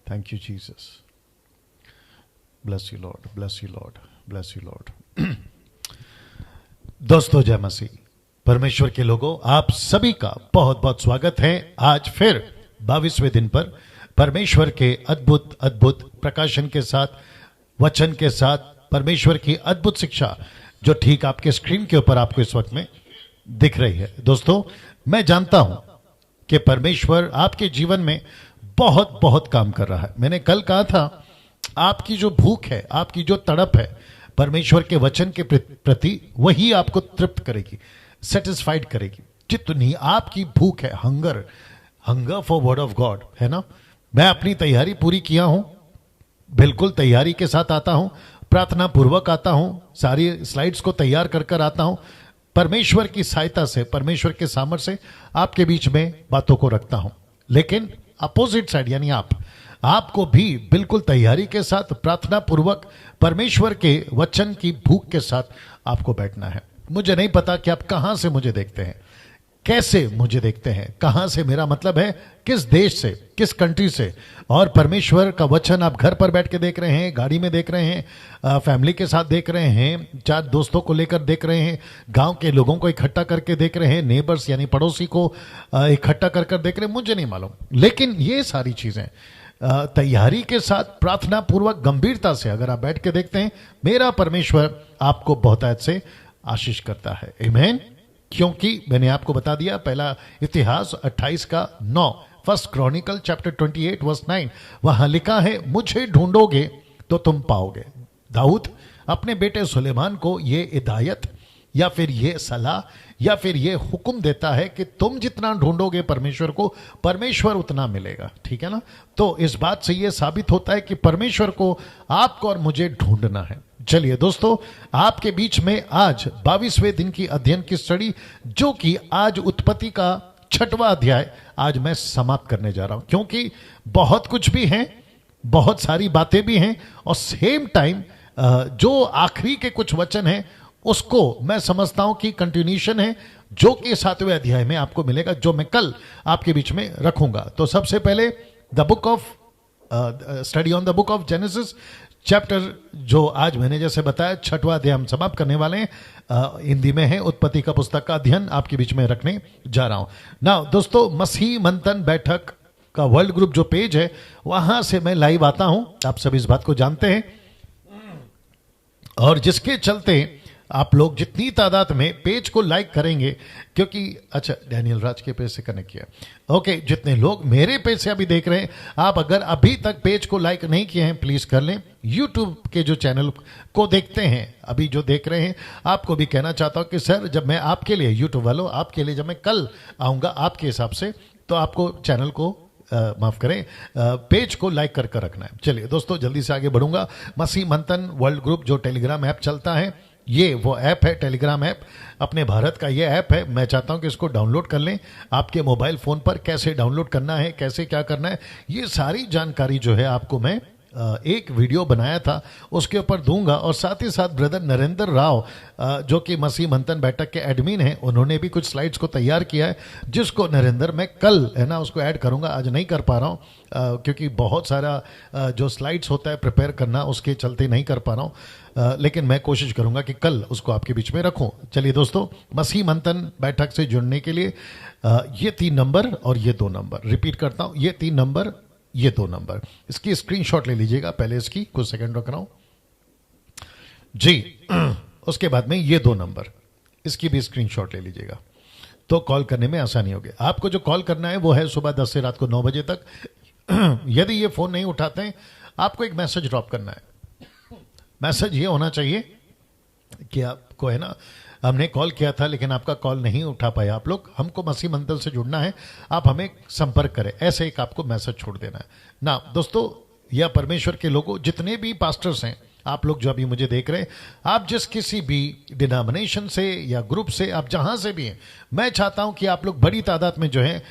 Thank you, Jesus. Bless you, Lord. Bless you, Lord. Bless you, Lord. दोस्तों, जय मसीह। परमेश्वर के लोगों, आप सभी का बहुत बहुत स्वागत है। आज फिर 22वें दिन पर परमेश्वर के अद्भुत अद्भुत प्रकाशन के साथ, वचन के साथ, परमेश्वर की अद्भुत शिक्षा जो ठीक आपके स्क्रीन के ऊपर आपको इस वक्त में दिख रही है। दोस्तों, मैं जानता हूं कि परमेश्वर आपके जीवन में बहुत बहुत काम कर रहा है। मैंने कल कहा था, आपकी जो भूख है, आपकी जो तड़प है परमेश्वर के वचन के प्रति, वही आपको तृप्त करेगी, सेटिस्फाइड करेगी। जितनी आपकी भूख है, hunger for word of God, है ना। मैं अपनी तैयारी पूरी किया हूं, बिल्कुल तैयारी के साथ आता हूं, प्रार्थना पूर्वक आता हूं, सारी स्लाइड्स को तैयार कर कर आता हूं। परमेश्वर की सहायता से, परमेश्वर के सामर्थ्य से आपके बीच में बातों को रखता हूं। लेकिन अपोजिट साइड यानी आपको भी बिल्कुल तैयारी के साथ, प्रार्थना पूर्वक, परमेश्वर के वचन की भूख के साथ आपको बैठना है। मुझे नहीं पता कि आप कहां से मुझे देखते हैं, कैसे मुझे देखते हैं, कहां से, मेरा मतलब है किस देश से, किस कंट्री से। और परमेश्वर का वचन आप घर पर बैठ के देख रहे हैं, गाड़ी में देख रहे हैं, फैमिली के साथ देख रहे हैं, 4 दोस्तों को लेकर देख रहे हैं, गांव के लोगों को इकट्ठा करके देख रहे हैं, नेबर्स यानी पड़ोसी को इकट्ठा कर देख रहे हैं, मुझे नहीं मालूम। लेकिन ये सारी चीजें तैयारी के साथ, प्रार्थना पूर्वक, गंभीरता से अगर आप बैठ के देखते हैं, मेरा परमेश्वर आपको बहुतायत से आशीष करता है। आमीन। क्योंकि मैंने आपको बता दिया, पहला इतिहास 28:9, फर्स्ट क्रॉनिकल चैप्टर 28 वर्स 9, वहां लिखा है, मुझे ढूंढोगे तो तुम पाओगे। दाऊद अपने बेटे सुलेमान को ये हिदायत या फिर ये सलाह या फिर ये हुक्म देता है कि तुम जितना ढूंढोगे परमेश्वर को, परमेश्वर उतना मिलेगा। ठीक है ना। तो इस बात से ये साबित होता है कि परमेश्वर को आपको और मुझे ढूंढना है। चलिए दोस्तों, आपके बीच में आज 22वें दिन की अध्ययन की स्टडी, जो कि आज उत्पत्ति का 6वां अध्याय आज मैं समाप्त करने जा रहा हूं। क्योंकि बहुत कुछ भी है, बहुत सारी बातें भी हैं, और सेम टाइम जो आखिरी के कुछ वचन हैं उसको मैं समझता हूं कि कंटिन्यूशन है, जो कि 7वें अध्याय में आपको मिलेगा, जो मैं कल आपके बीच में रखूंगा। तो सबसे पहले the book of study on the book of genesis chapter, जो आज मैंने जैसे बताया 6वां अध्याय हम समाप्त करने वाले हैं, हिंदी में है, उत्पत्ति का पुस्तक का अध्ययन आपके बीच में रखने जा रहा हूं ना। दोस्तों, मसीह मंथन बैठक का वर्ल्ड ग्रुप जो पेज है, वहां से मैं लाइव आता हूं, आप सभी इस बात को जानते हैं, और जिसके चलते आप लोग जितनी तादाद में पेज को लाइक करेंगे, क्योंकि अच्छा, डैनियल राज के पेज से कनेक्ट किया, ओके। जितने लोग मेरे पेज से अभी देख रहे हैं, आप अगर अभी तक पेज को लाइक नहीं किए हैं, प्लीज कर लें। यूट्यूब के जो चैनल को देखते हैं, अभी जो देख रहे हैं, आपको भी कहना चाहता हूं कि सर, जब मैं आपके लिए, यूट्यूब वालों, आपके लिए जब मैं कल आऊंगा आपके हिसाब से, तो आपको चैनल को माफ करें, पेज को लाइक कर रखना है। चलिए दोस्तों, जल्दी से आगे बढ़ूंगा। मसीह मंथन वर्ल्ड ग्रुप जो टेलीग्राम ऐप चलता है, ये वो ऐप है, टेलीग्राम ऐप, अपने भारत का ये ऐप है। मैं चाहता हूं कि इसको डाउनलोड कर लें आपके मोबाइल फोन पर। कैसे डाउनलोड करना है, कैसे क्या करना है, ये सारी जानकारी जो है आपको मैं एक वीडियो बनाया था उसके ऊपर दूंगा। और साथ ही साथ ब्रदर नरेंद्र राव, जो कि मसीह मंथन बैठक के एडमिन हैं, उन्होंने भी कुछ स्लाइड्स को तैयार किया है, जिसको नरेंद्र मैं कल, है ना, उसको ऐड करूंगा। आज नहीं कर पा रहा हूं क्योंकि बहुत सारा जो स्लाइड्स होता है प्रिपेयर करना, उसके चलते नहीं कर पा रहा हूं, लेकिन मैं कोशिश करूंगा कि कल उसको आपके बीच में रखूं। चलिए दोस्तों, मसीह मंथन बैठक से जुड़ने के लिए ये 3 नंबर और ये 2 नंबर, रिपीट करता हूं, ये 3 नंबर, ये 2 नंबर, इसकी स्क्रीनशॉट ले लीजिएगा। पहले इसकी कुछ सेकंड रख रहा हूं जी, उसके बाद में ये 2 नंबर, इसकी भी स्क्रीनशॉट ले लीजिएगा, तो कॉल करने में आसानी होगी। आपको जो कॉल करना है वो है सुबह 10 से रात को 9 बजे तक। यदि ये फोन नहीं उठाते हैं, आपको एक मैसेज ड्रॉप करना है। मैसेज ये होना चाहिए कि आपको, है ना, हमने कॉल किया था लेकिन आपका कॉल नहीं उठा पाया आप लोग, हमको मसीह मंथन से जुड़ना है, आप हमें संपर्क करें, ऐसे एक आपको मैसेज छोड़ देना है ना। दोस्तों, यह परमेश्वर के लोगों, जितने भी पास्टर्स हैं, आप लोग जो अभी मुझे देख रहे हैं, आप जिस किसी भी डिनोमिनेशन से या ग्रुप से, आप जहां से भी हैं, मैं चाहता हूं कि आप लोग बड़ी तादाद में जो है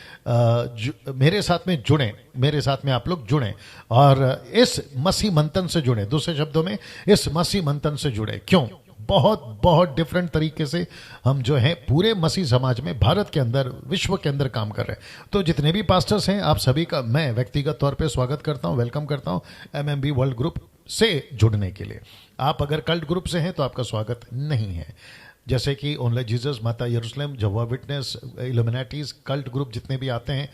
मेरे साथ में जुड़ें, मेरे साथ में आप लोग जुड़ें और इस मसीह मंथन से जुड़ें। दूसरे शब्दों में, इस मसीह मंथन से जुड़े। क्यों? बहुत बहुत डिफरेंट तरीके से हम जो है पूरे मसीह समाज में भारत के अंदर विश्व के अंदर काम कर रहे हैं। तो जितने भी पास्टर्स हैं आप सभी का मैं व्यक्तिगत तौर पे स्वागत करता हूं, वेलकम करता हूं एमएमबी वर्ल्ड ग्रुप से जुड़ने के लिए। आप अगर कल्ट ग्रुप से हैं तो आपका स्वागत नहीं है, जैसे कि ओनली जीसस, माता यरूशलेम, जहोवा विटनेस, इल्यूमिनाटीज, कल्ट ग्रुप जितने भी आते हैं,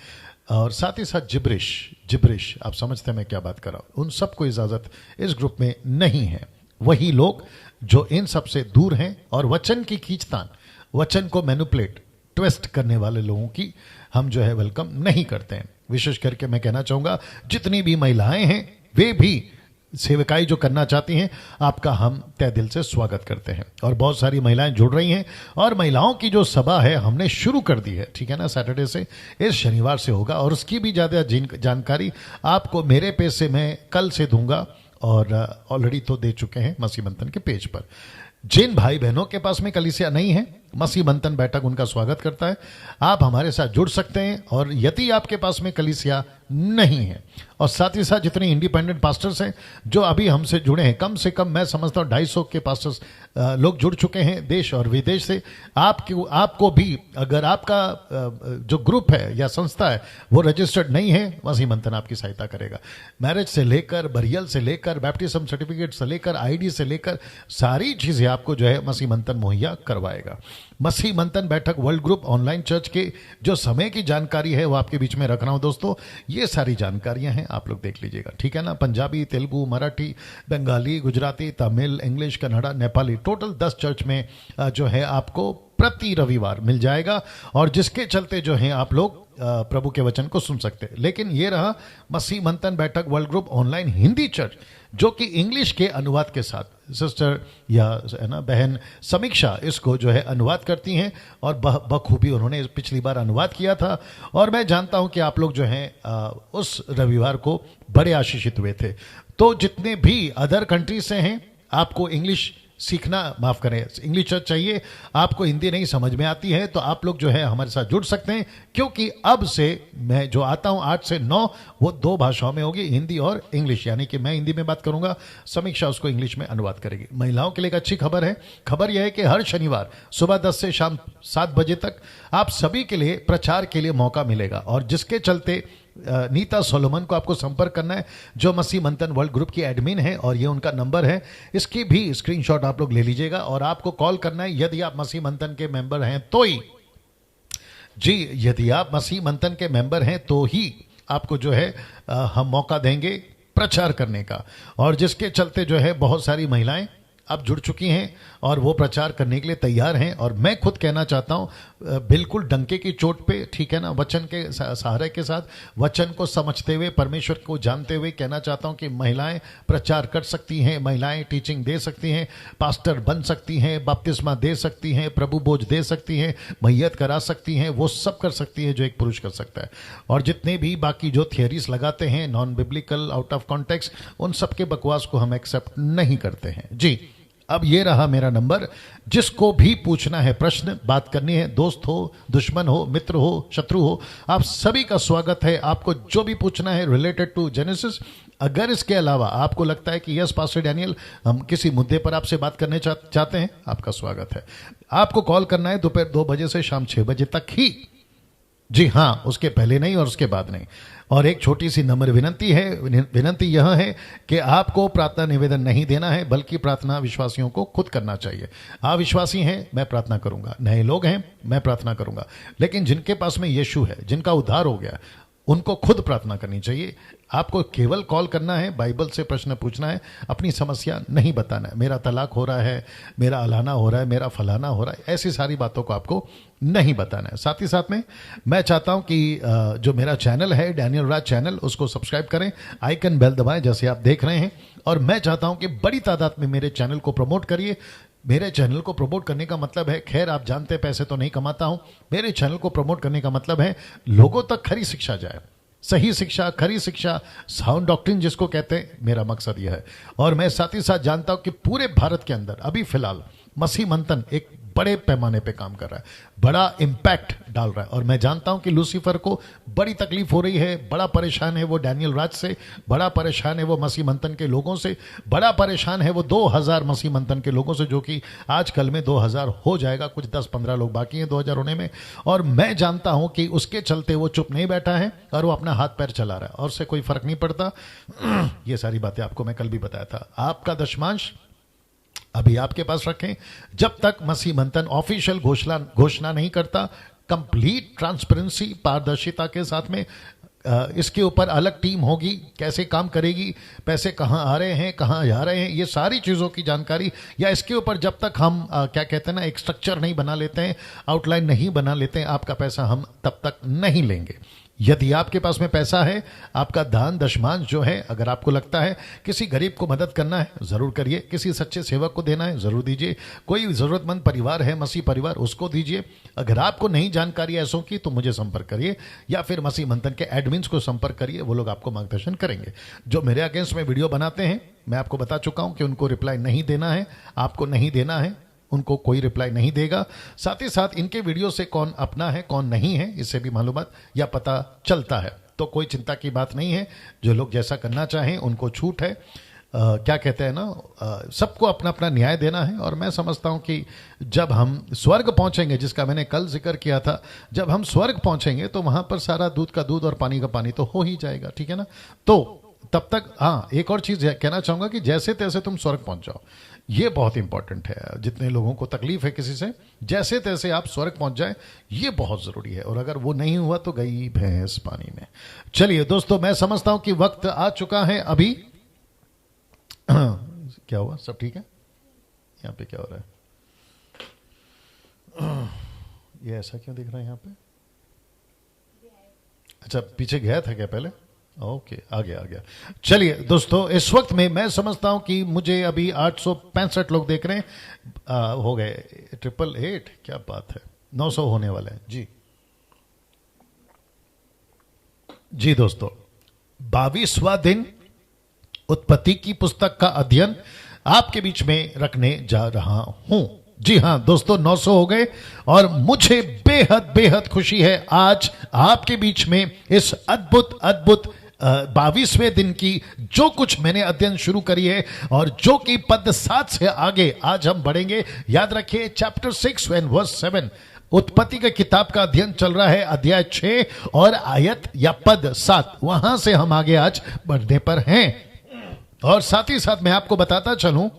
और साथ ही साथ जिब्रिश आप समझते हैं मैं क्या बात कर रहा हूं, उन सबको इजाजत इस ग्रुप में नहीं है। वही लोग जो इन सब से दूर हैं और वचन की खींचतान, वचन को मैनिपुलेट, ट्विस्ट करने वाले लोगों की हम जो है वेलकम नहीं करते हैं। विशेष करके मैं कहना चाहूंगा जितनी भी महिलाएं हैं वे भी सेवकाई जो करना चाहती हैं, आपका हम तहे दिल से स्वागत करते हैं। और बहुत सारी महिलाएं जुड़ रही हैं, और महिलाओं की जो सभा है हमने शुरू कर दी है, ठीक है ना, सैटरडे से, इस शनिवार से होगा, और उसकी भी ज़्यादा जानकारी आपको मेरे पेज से मैं कल से दूंगा, और ऑलरेडी तो दे चुके हैं मसीह मंथन के पेज पर। जिन भाई बहनों के पास में कलीसिया नहीं है, मसीह मंथन बैठक उनका स्वागत करता है, आप हमारे साथ जुड़ सकते हैं। और यदि आपके पास में कलीसिया नहीं है, और साथ ही साथ जितने इंडिपेंडेंट पास्टर्स हैं जो अभी हमसे जुड़े हैं, कम से कम मैं समझता हूँ 250 के पास्टर्स लोग जुड़ चुके हैं देश और विदेश से। आपको भी अगर आपका जो ग्रुप है या संस्था है वो रजिस्टर्ड नहीं है, मसीह मंथन आपकी सहायता करेगा। मैरिज से लेकर, बरियल से लेकर, बैप्टिज्म सर्टिफिकेट से लेकर, आईडी से लेकर सारी चीज़ें आपको जो है मसीह मंथन मुहैया करवाएगा। मसीह मंथन बैठक वर्ल्ड ग्रुप ऑनलाइन चर्च के जो समय की जानकारी है वो आपके बीच में रख रहा हूं दोस्तों। ये सारी जानकारियां हैं, आप लोग देख लीजिएगा, ठीक है ना। Punjabi, Telugu, Marathi, Bengali, Gujarati, Tamil, English, Kannada, Nepali, total 10 church में जो है आपको प्रति रविवार मिल जाएगा, और जिसके चलते जो है आप लोग प्रभु के वचन को सुन सकते हैं। लेकिन ये रहा मसीह मंथन बैठक world group online Hindi church, जो कि इंग्लिश के अनुवाद के साथ सिस्टर या है ना बहन समीक्षा इसको जो है अनुवाद करती हैं, और बखूबी उन्होंने पिछली बार अनुवाद किया था, और मैं जानता हूं कि आप लोग जो हैं उस रविवार को बड़े आशीषित हुए थे। तो जितने भी अदर कंट्री से हैं, आपको इंग्लिश सीखना, माफ करें, इंग्लिश चर्च चाहिए, आपको हिंदी नहीं समझ में आती है, तो आप लोग जो है हमारे साथ जुड़ सकते हैं, क्योंकि अब से मैं जो आता हूं 8 से 9 वो 2 भाषाओं में होगी, हिंदी और इंग्लिश, यानी कि मैं हिंदी में बात करूंगा, समीक्षा उसको इंग्लिश में अनुवाद करेगी। महिलाओं के लिए एक अच्छी खबर है, खबर यह है कि हर शनिवार सुबह 10 से शाम 7 बजे तक आप सभी के लिए प्रचार के लिए मौका मिलेगा, और जिसके चलते नीता सोलोमन को आपको संपर्क करना है, जो मसीह मंथन वर्ल्ड ग्रुप की एडमिन है, और ये उनका नंबर है, इसकी भी स्क्रीनशॉट आप लोग ले लीजिएगा, और आपको कॉल करना है यदि आप मसीह मंथन के मेंबर हैं तो ही। जी, यदि आप मसीह मंथन के मेंबर हैं तो ही आपको जो है हम मौका देंगे प्रचार करने का, और जिसके चलते जो है बहुत सारी महिलाएं अब जुड़ चुकी हैं और वो प्रचार करने के लिए तैयार हैं। और मैं खुद कहना चाहता हूं बिल्कुल डंके की चोट पे, ठीक है ना, वचन के सहारे के साथ, वचन को समझते हुए, परमेश्वर को जानते हुए कहना चाहता हूं कि महिलाएं प्रचार कर सकती हैं, महिलाएं टीचिंग दे सकती हैं, पास्टर बन सकती हैं, बपतिस्मा दे सकती हैं, प्रभु बोझ दे सकती हैं, मैयत करा सकती हैं, वो सब कर सकती है जो एक पुरुष कर सकता है। और जितने भी बाकी जो थियरीज लगाते हैं non biblical, out of context, उन सब के बकवास को हम एक्सेप्ट नहीं करते हैं। जी, अब ये रहा मेरा नंबर, जिसको भी पूछना है, प्रश्न, बात करनी है, दोस्त हो, दुश्मन हो, मित्र हो, शत्रु हो, आप सभी का स्वागत है। आपको जो भी पूछना है रिलेटेड टू जेनेसिस, अगर इसके अलावा आपको लगता है कि यस पास्टर डैनियल हम किसी मुद्दे पर आपसे बात करने चाहते हैं, आपका स्वागत है। आपको कॉल करना है दोपहर 2 बजे से शाम 6 बजे तक ही, जी हाँ, उसके पहले नहीं और उसके बाद नहीं। और एक छोटी सी नम्र विनंती है, विनंती यह है कि आपको प्रार्थना निवेदन नहीं देना है, बल्कि प्रार्थना विश्वासियों को खुद करना चाहिए। आप विश्वासी हैं, मैं प्रार्थना करूंगा, नए लोग हैं, मैं प्रार्थना करूंगा, लेकिन जिनके पास में यीशु है, जिनका उद्धार हो गया, उनको खुद प्रार्थना करनी चाहिए। आपको केवल कॉल करना है, बाइबल से प्रश्न पूछना है, अपनी समस्या नहीं बताना है। मेरा तलाक हो रहा है, मेरा अलाना हो रहा है, मेरा फलाना हो रहा है, ऐसी सारी बातों को आपको नहीं बताना है। साथ ही साथ में मैं चाहता हूं कि जो मेरा चैनल है डैनियल राज चैनल, उसको सब्सक्राइब करें, आइकन बेल दबाएं जैसे आप देख रहे हैं। और मैं चाहता हूं कि बड़ी तादाद में मेरे चैनल को प्रमोट करिए। मेरे चैनल को प्रमोट करने का मतलब है, खैर आप जानते हैं पैसे तो नहीं कमाता हूं, मेरे चैनल को प्रमोट करने का मतलब है लोगों तक खरी शिक्षा जाए, सही शिक्षा, खरी शिक्षा, साउंड डॉक्ट्रिन जिसको कहते हैं, मेरा मकसद यह है। और मैं साथ ही साथ जानता हूं कि पूरे भारत के अंदर अभी फिलहाल मसीह मंथन एक बड़े पैमाने पे काम कर रहा है, बड़ा इम्पैक्ट डाल रहा है। और मैं जानता हूं कि लूसीफर को बड़ी तकलीफ हो रही है, बड़ा परेशान है वो डैनियल राज से, बड़ा परेशान है वो मसीह मंथन के लोगों से, बड़ा परेशान है वो 2000 मसीह मंथन के लोगों से, जो कि आजकल में 2000 हो जाएगा, कुछ 10-15 लोग बाकी हैं 2000 होने में। और मैं जानता हूं कि उसके चलते वो चुप नहीं बैठा है और वो अपना हाथ पैर चला रहा है और उससे कोई फर्क नहीं पड़ता। ये सारी बातें आपको मैं कल भी बताया था। आपका दशमांश अभी आपके पास रखें, जब तक मसीह मंथन ऑफिशियल घोषणा नहीं करता, कंप्लीट ट्रांसपेरेंसी, पारदर्शिता के साथ में इसके ऊपर अलग टीम होगी, कैसे काम करेगी, पैसे कहाँ आ रहे हैं, कहाँ जा रहे हैं, ये सारी चीज़ों की जानकारी, या इसके ऊपर जब तक हम क्या कहते हैं ना, एक स्ट्रक्चर नहीं बना लेते हैं, आउटलाइन नहीं बना लेते हैं, आपका पैसा हम तब तक नहीं लेंगे। यदि आपके पास में पैसा है, आपका दान दशमांश जो है, अगर आपको लगता है किसी गरीब को मदद करना है ज़रूर करिए, किसी सच्चे सेवक को देना है ज़रूर दीजिए, कोई ज़रूरतमंद परिवार है मसीह परिवार, उसको दीजिए। अगर आपको नहीं जानकारी ऐसों की तो मुझे संपर्क करिए या फिर मसीह मंथन के एडमिन्स को संपर्क करिए, वो लोग आपको मार्गदर्शन करेंगे। जो मेरे अगेंस्ट में वीडियो बनाते हैं, मैं आपको बता चुका हूँ कि उनको रिप्लाई नहीं देना है, आपको नहीं देना है, उनको कोई रिप्लाई नहीं देगा। साथ ही साथ इनके वीडियो से कौन अपना है कौन नहीं है, इससे भी मालूमात या पता चलता है, तो कोई चिंता की बात नहीं है। जो लोग जैसा करना चाहें उनको छूट है। क्या कहते हैं ना, सबको अपना अपना न्याय देना है। और मैं समझता हूं कि जब हम स्वर्ग पहुंचेंगे, जिसका मैंने कल जिक्र किया था, जब हम स्वर्ग पहुंचेंगे तो वहां पर सारा दूध का दूध और पानी का पानी तो हो ही जाएगा, ठीक है ना। तो तब तक हाँ, एक और चीज कहना चाहूंगा कि जैसे तैसे तुम स्वर्ग पहुंच जाओ, ये बहुत इंपॉर्टेंट है। जितने लोगों को तकलीफ है किसी से, जैसे तैसे आप स्वर्ग पहुंच जाए, ये बहुत जरूरी है। और अगर वो नहीं हुआ तो गई भैंस पानी में। चलिए दोस्तों, मैं समझता हूं कि वक्त आ चुका है अभी। क्या हुआ, सब ठीक है? यहाँ पे क्या हो रहा है? ये ऐसा क्यों दिख रहा है यहाँ पे? अच्छा, पीछे गया था क्या पहले? ओके, आ गया। चलिए दोस्तों, इस वक्त में मैं समझता हूं कि मुझे अभी 865 लोग देख रहे हैं। हो गए 888, क्या बात है, 900 होने वाले हैं जी। जी दोस्तों, 22वां दिन उत्पत्ति की पुस्तक का अध्ययन आपके बीच में रखने जा रहा हूं। जी हां दोस्तों, 900 हो गए और मुझे बेहद खुशी है आज आपके बीच में इस अद्भुत 22वें दिन की जो कुछ मैंने अध्ययन शुरू करी है, और जो कि पद 7 से आगे आज हम बढ़ेंगे। याद रखिए, चैप्टर 6 एंड वर्स 7, उत्पत्ति के किताब का अध्ययन चल रहा है, अध्याय 6 और आयत या पद 7, वहां से हम आगे आज बढ़ने पर हैं। और साथ ही साथ मैं आपको बताता चलूं,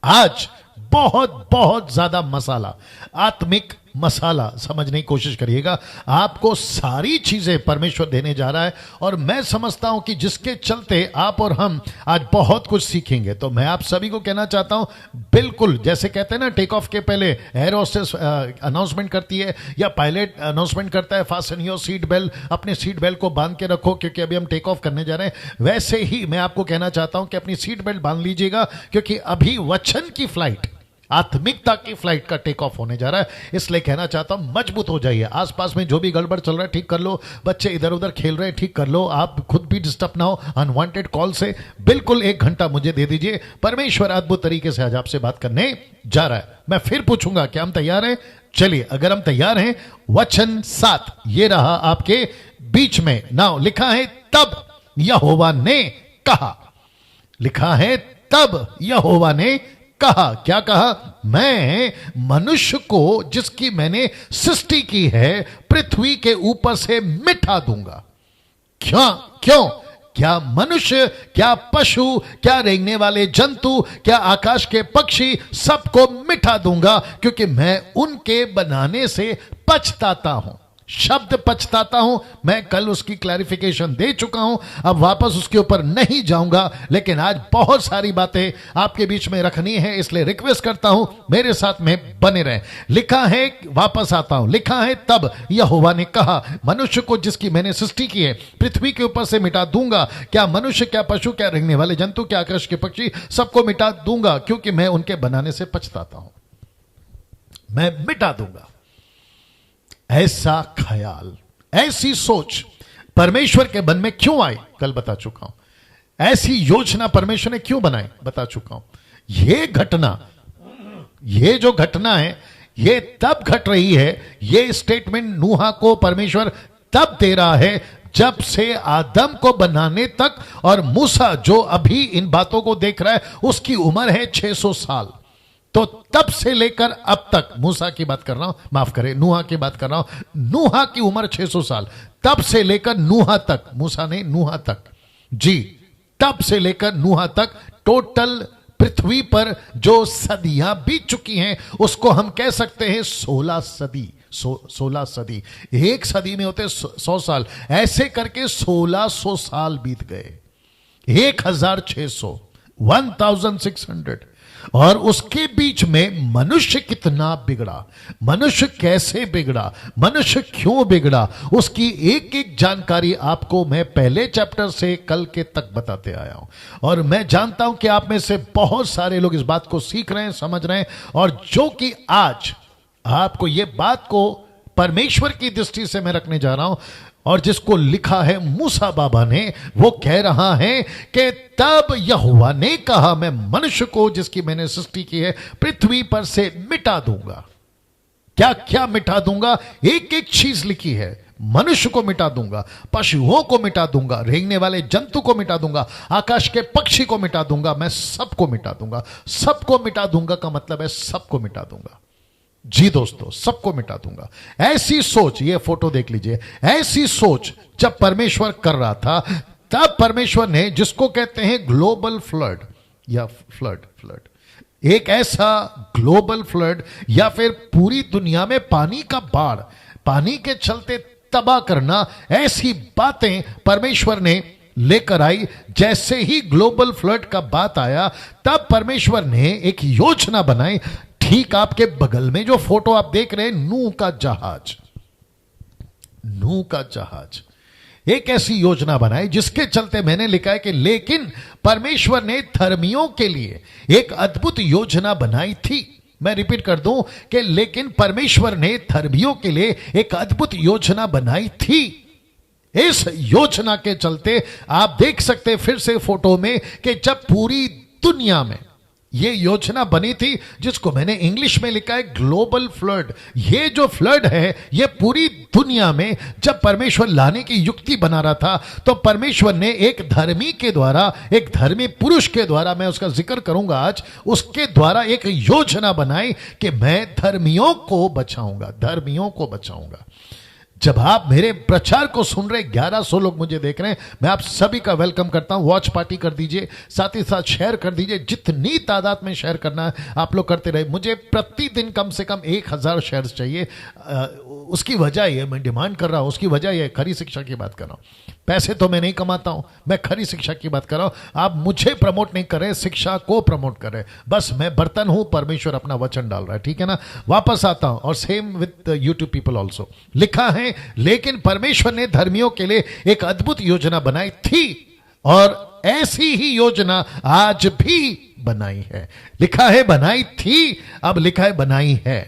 आज बहुत ज्यादा मसाला, आत्मिक मसाला समझने की कोशिश करिएगा। आपको सारी चीजें परमेश्वर देने जा रहा है, और मैं समझता हूं कि जिसके चलते आप और हम आज बहुत कुछ सीखेंगे। तो मैं आप सभी को कहना चाहता हूं, बिल्कुल जैसे कहते हैं ना, टेक ऑफ के पहले एयर होस्टेस अनाउंसमेंट करती है या पायलट अनाउंसमेंट करता है, फास्टन योर सीट बेल्ट, अपने सीट बेल्ट को बांध के रखो क्योंकि अभी हम टेक ऑफ करने जा रहे हैं। वैसे ही मैं आपको कहना चाहता हूं कि अपनी सीट बेल्ट बांध लीजिएगा, क्योंकि अभी वचन की फ्लाइट, आत्मिकता की फ्लाइट का टेक ऑफ होने जा रहा है। इसलिए कहना चाहता हूं, मजबूत हो जाइए। आसपास में जो भी गड़बड़ चल रहा है ठीक कर लो, बच्चे इधर उधर खेल रहे हैं ठीक कर लो, आप खुद भी डिस्टर्ब ना हो अनवांटेड कॉल से। बिल्कुल 1 घंटा मुझे दे दीजिए, परमेश्वर अद्भुत तरीके से आज आपसे बात करने जा रहा है। मैं फिर पूछूंगा, क्या हम तैयार हैं? चलिए, अगर हम तैयार हैं, वचन 7 ये रहा आपके बीच में। नाउ लिखा है, तब यहोवा ने कहा। लिखा है, तब यहोवा ने कहा। क्या कहा? मैं मनुष्य को जिसकी मैंने सृष्टि की है पृथ्वी के ऊपर से मिटा दूंगा। क्यों? क्या मनुष्य, क्या पशु, क्या रेंगने वाले जंतु, क्या आकाश के पक्षी, सबको मिटा दूंगा, क्योंकि मैं उनके बनाने से पछताता हूं। शब्द पछताता हूं, मैं कल उसकी क्लैरिफिकेशन दे चुका हूं, अब वापस उसके ऊपर नहीं जाऊंगा। लेकिन आज बहुत सारी बातें आपके बीच में रखनी है, इसलिए रिक्वेस्ट करता हूं मेरे साथ में बने रहें। लिखा है, वापस आता हूं, लिखा है, तब यहोवा ने कहा, मनुष्य को जिसकी मैंने सृष्टि की है पृथ्वी के ऊपर से मिटा दूंगा। क्या मनुष्य, क्या पशु, क्या रेंगने वाले जंतु, क्या आकाश के पक्षी, सबको मिटा दूंगा, क्योंकि मैं उनके बनाने से पछताता हूं। मैं मिटा दूंगा। ऐसा ख्याल, ऐसी सोच परमेश्वर के मन में क्यों आई, कल बता चुका हूं। ऐसी योजना परमेश्वर ने क्यों बनाई, बता चुका हूं। यह घटना ये जो घटना है ये तब घट रही है, ये स्टेटमेंट नूहा को परमेश्वर तब दे रहा है जब से आदम को बनाने तक, और मूसा जो अभी इन बातों को देख रहा है उसकी उम्र है 600 साल। तो तब से लेकर अब तक, मूसा की बात कर रहा हूं, माफ करें नूहा की बात कर रहा हूं, नूहा की उम्र 600 साल, तब से लेकर नूहा तक, मूसा नहीं नूहा तक, जी तब से लेकर नूहा तक टोटल पृथ्वी पर जो सदियां बीत चुकी हैं उसको हम कह सकते हैं 16 सदी। 16 सदी, एक सदी में होते 100 साल, ऐसे करके 1600 साल बीत गए, 1600, 1600, और उसके बीच में मनुष्य कितना बिगड़ा, मनुष्य कैसे बिगड़ा, मनुष्य क्यों बिगड़ा, उसकी एक एक जानकारी आपको मैं पहले चैप्टर से कल के तक बताते आया हूं। और मैं जानता हूं कि आप में से बहुत सारे लोग इस बात को सीख रहे हैं, समझ रहे हैं, और जो कि आज आपको ये बात को परमेश्वर की दृष्टि से मैं रखने जा रहा हूं, और जिसको लिखा है मूसा बाबा ने, वो कह रहा है कि तब यहोवा ने कहा मैं मनुष्य को जिसकी मैंने सृष्टि की है पृथ्वी पर से मिटा दूंगा। क्या क्या मिटा दूंगा? एक एक चीज लिखी है। मनुष्य को मिटा दूंगा, पशुओं को मिटा दूंगा, रेंगने वाले जंतु को मिटा दूंगा, आकाश के पक्षी को मिटा दूंगा, मैं सबको मिटा दूंगा। सबको मिटा दूंगा का मतलब है सबको मिटा दूंगा। जी दोस्तों, सबको मिटा दूंगा। ऐसी सोच, ये फोटो देख लीजिए, ऐसी सोच जब परमेश्वर कर रहा था, तब परमेश्वर ने, जिसको कहते हैं ग्लोबल फ्लड या फ्लड, एक ऐसा ग्लोबल फ्लड या फिर पूरी दुनिया में पानी का बाढ़, पानी के चलते तबाह करना, ऐसी बातें परमेश्वर ने लेकर आई। जैसे ही ग्लोबल फ्लड का बात आया, तब परमेश्वर ने एक योजना बनाई। ठीक आपके बगल में जो फोटो आप देख रहे हैं, नूह का जहाज, नूह का जहाज, एक ऐसी योजना बनाई जिसके चलते मैंने लिखा है कि लेकिन परमेश्वर ने धर्मियों के लिए एक अद्भुत योजना बनाई थी। मैं रिपीट कर दूं कि लेकिन परमेश्वर ने धर्मियों के लिए एक अद्भुत योजना बनाई थी। इस योजना के चलते आप देख सकते हैं फिर से फोटो में कि जब पूरी दुनिया में ये योजना बनी थी, जिसको मैंने इंग्लिश में लिखा है ग्लोबल फ्लड। ये जो फ्लड है, ये पूरी दुनिया में जब परमेश्वर लाने की युक्ति बना रहा था, तो परमेश्वर ने एक धर्मी के द्वारा, एक धर्मी पुरुष के द्वारा, मैं उसका जिक्र करूंगा आज, उसके द्वारा एक योजना बनाई कि मैं धर्मियों को बचाऊंगा, धर्मियों को बचाऊंगा। जब आप मेरे प्रचार को सुन रहे, 1100 लोग मुझे देख रहे हैं, मैं आप सभी का वेलकम करता हूं। वॉच पार्टी कर दीजिए, साथ ही साथ शेयर कर दीजिए, जितनी तादाद में शेयर करना है आप लोग करते रहे। मुझे प्रतिदिन कम से कम 1000 शेयर्स चाहिए। उसकी वजह यह, मैं डिमांड कर रहा हूं, उसकी वजह यह, खरी शिक्षा की बात कर रहा हूं। पैसे तो मैं नहीं कमाता हूं, मैं खरी शिक्षा की बात कर रहा हूं। आप मुझे प्रमोट नहीं कर रहे, शिक्षा को प्रमोट कर रहे। बस मैं बर्तन हूं, परमेश्वर अपना वचन डाल रहा है, ठीक है ना। वापस आता हूं, और same with YouTube people also. लिखा है लेकिन परमेश्वर ने धर्मियों के लिए एक अद्भुत योजना बनाई थी, और ऐसी ही योजना आज भी बनाई है। लिखा है बनाई थी, अब लिखा है बनाई है।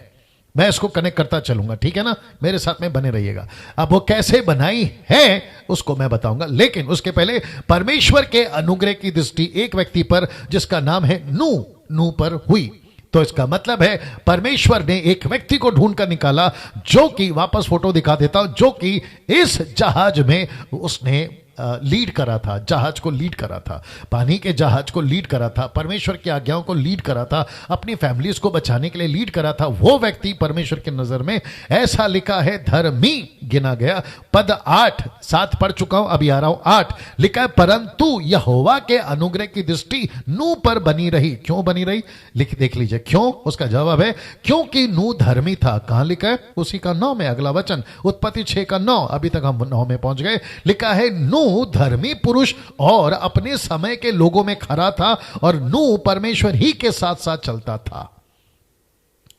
मैं इसको कनेक्ट करता चलूंगा, ठीक है ना, मेरे साथ में बने रहिएगा। अब वो कैसे बनाई है उसको मैं बताऊंगा, लेकिन उसके पहले परमेश्वर के अनुग्रह की दृष्टि एक व्यक्ति पर, जिसका नाम है नूह पर हुई। तो इसका मतलब है परमेश्वर ने एक व्यक्ति को ढूंढ कर निकाला, जो कि, वापस फोटो दिखा देता हूं, जो कि इस जहाज में उसने लीड करा था, जहाज को लीड करा था, पानी के जहाज को लीड करा था, परमेश्वर की आज्ञाओं को लीड करा था, अपनी फैमिलीज को बचाने के लिए लीड करा था। वो व्यक्ति परमेश्वर की नजर में, ऐसा लिखा है, धर्मी गिना गया। पद 8, 7 पढ़ चुका हूं, अभी आ रहा हूं 8। लिखा है परंतु यहोवा के अनुग्रह की दृष्टि नूह पर बनी रही। क्यों बनी रही? देख लीजिए क्यों। उसका जवाब है क्योंकि नूह धर्मी था। कहां लिखा है? उसी का 9 में अगला वचन, उत्पत्ति 6 का 9। अभी तक हम 9 में पहुंच गए। लिखा है नूह धर्मी पुरुष और अपने समय के लोगों में खरा था, और नूह परमेश्वर ही के साथ साथ चलता था।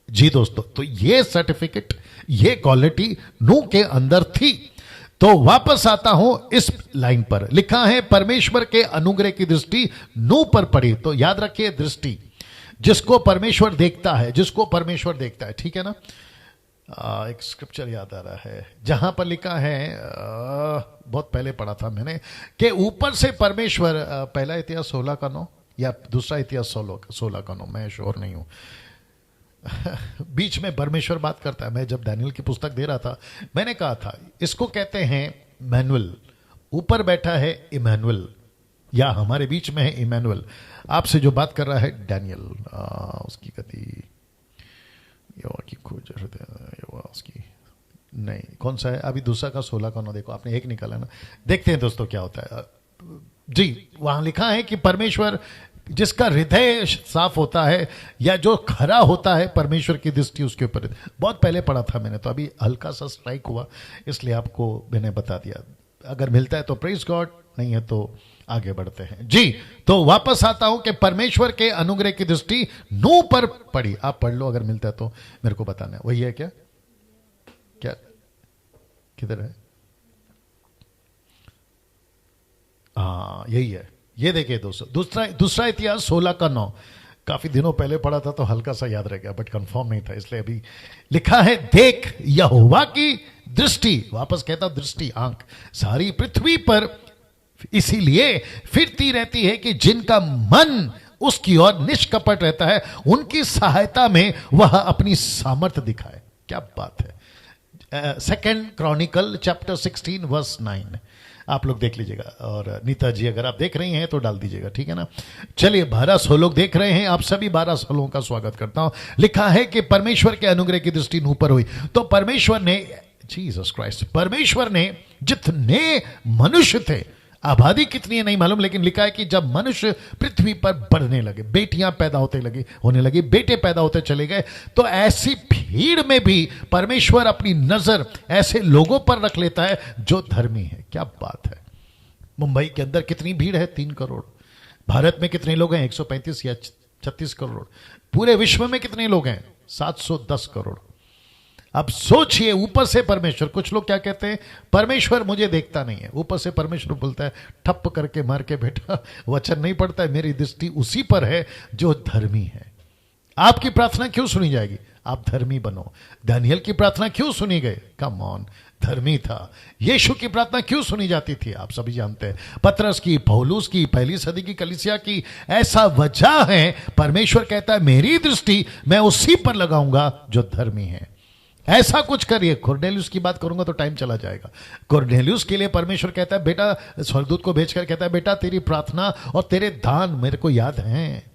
जी दोस्तों, तो ये सर्टिफिकेट, ये क्वालिटी नूह के अंदर थी। तो वापस आता हूं इस लाइन पर। लिखा है परमेश्वर के अनुग्रह की दृष्टि नूह पर पड़ी। तो याद रखिए, दृष्टि, जिसको परमेश्वर देखता है, जिसको परमेश्वर देखता है, ठीक है ना। एक स्क्रिप्चर याद आ रहा है जहां पर लिखा है, बहुत पहले पढ़ा था मैंने, कि ऊपर से परमेश्वर, पहला इतिहास 16 का 9 या दूसरा इतिहास 16 का 9, मैं श्योर नहीं हूं। बीच में परमेश्वर बात करता है। मैं जब दानियल की पुस्तक दे रहा था, मैंने कहा था इसको कहते हैं मैनुअल। ऊपर बैठा है इमैनुअल, या हमारे बीच में है इमैनुअल। आपसे जो बात कर रहा है डैनियल, उसकी गति यहोवा की खोज यहोवा उसकी नहीं, कौन सा है अभी? दूसरा का 16 का ना, देखो आपने एक निकाला ना। देखते हैं दोस्तों क्या होता है जी। वहां लिखा है कि परमेश्वर जिसका हृदय साफ होता है या जो खरा होता है, परमेश्वर की दृष्टि उसके ऊपर। बहुत पहले पढ़ा था मैंने, तो अभी हल्का सा स्ट्राइक हुआ, इसलिए आपको मैंने बता दिया। अगर मिलता है तो प्रेज गॉड, नहीं है तो आगे बढ़ते हैं जी। तो वापस आता हूं कि परमेश्वर के अनुग्रह की दृष्टि नूह पर पड़ी। आप पढ़ लो, अगर मिलता है तो मेरे को बताना। वही है क्या? क्या किधर है? हाँ यही है। ये देखिए दोस्तों, दूसरा इतिहास 16 का 9। काफी दिनों पहले पढ़ा था तो हल्का सा याद रह गया, बट कंफर्म नहीं था, इसलिए अभी लिखा है, देख यहोवा की दृष्टि, वापस कहता दृष्टि, आंख सारी पृथ्वी पर इसीलिए फिरती रहती है कि जिनका मन उसकी ओर निष्कपट रहता है, उनकी सहायता में वह अपनी सामर्थ्य दिखाए। क्या बात है। सेकेंड क्रॉनिकल चैप्टर 16 वर्स 9, आप लोग देख लीजिएगा। और नीता जी अगर आप देख रही हैं तो डाल दीजिएगा, ठीक है ना। चलिए 1200 लोग देख रहे हैं, आप सभी 1200 लोगों का स्वागत करता हूं। लिखा है कि परमेश्वर के अनुग्रह की दृष्टि नूह पर हुई। तो परमेश्वर ने, जीसस क्राइस्ट, परमेश्वर ने जितने मनुष्य थे, आबादी कितनी है नहीं मालूम, लेकिन लिखा है कि जब मनुष्य पृथ्वी पर बढ़ने लगे, बेटियां पैदा होने लगी, बेटे पैदा होते चले गए, तो ऐसी भीड़ में भी परमेश्वर अपनी नजर ऐसे लोगों पर रख लेता है जो धर्मी है। क्या बात है। मुंबई के अंदर कितनी भीड़ है? 3 करोड़। भारत में कितने लोग हैं? 135 या 36 करोड़। पूरे विश्व में कितने लोग हैं? 710 करोड़। अब सोचिए, ऊपर से परमेश्वर, कुछ लोग क्या कहते हैं, परमेश्वर मुझे देखता नहीं है। ऊपर से परमेश्वर बोलता है ठप करके मार के, बेटा वचन नहीं पढ़ता है, मेरी दृष्टि उसी पर है जो धर्मी है। आपकी प्रार्थना क्यों सुनी जाएगी? आप धर्मी बनो। दानियल की प्रार्थना क्यों सुनी गई? कम ऑन, धर्मी था। यीशु की प्रार्थना क्यों सुनी जाती थी? आप सभी जानते हैं। पतरस की, पौलुस की, पहली सदी की कलीसिया की। ऐसा वजह है, परमेश्वर कहता है मेरी दृष्टि मैं उसी पर लगाऊंगा जो धर्मी है। ऐसा कुछ करिए। कुरनेलियुस की बात करूंगा तो टाइम चला जाएगा। कुरनेलियुस के लिए परमेश्वर कहता है, बेटा, स्वर्गदूत को भेजकर कहता है, बेटा तेरी प्रार्थना और तेरे दान मेरे को याद हैं।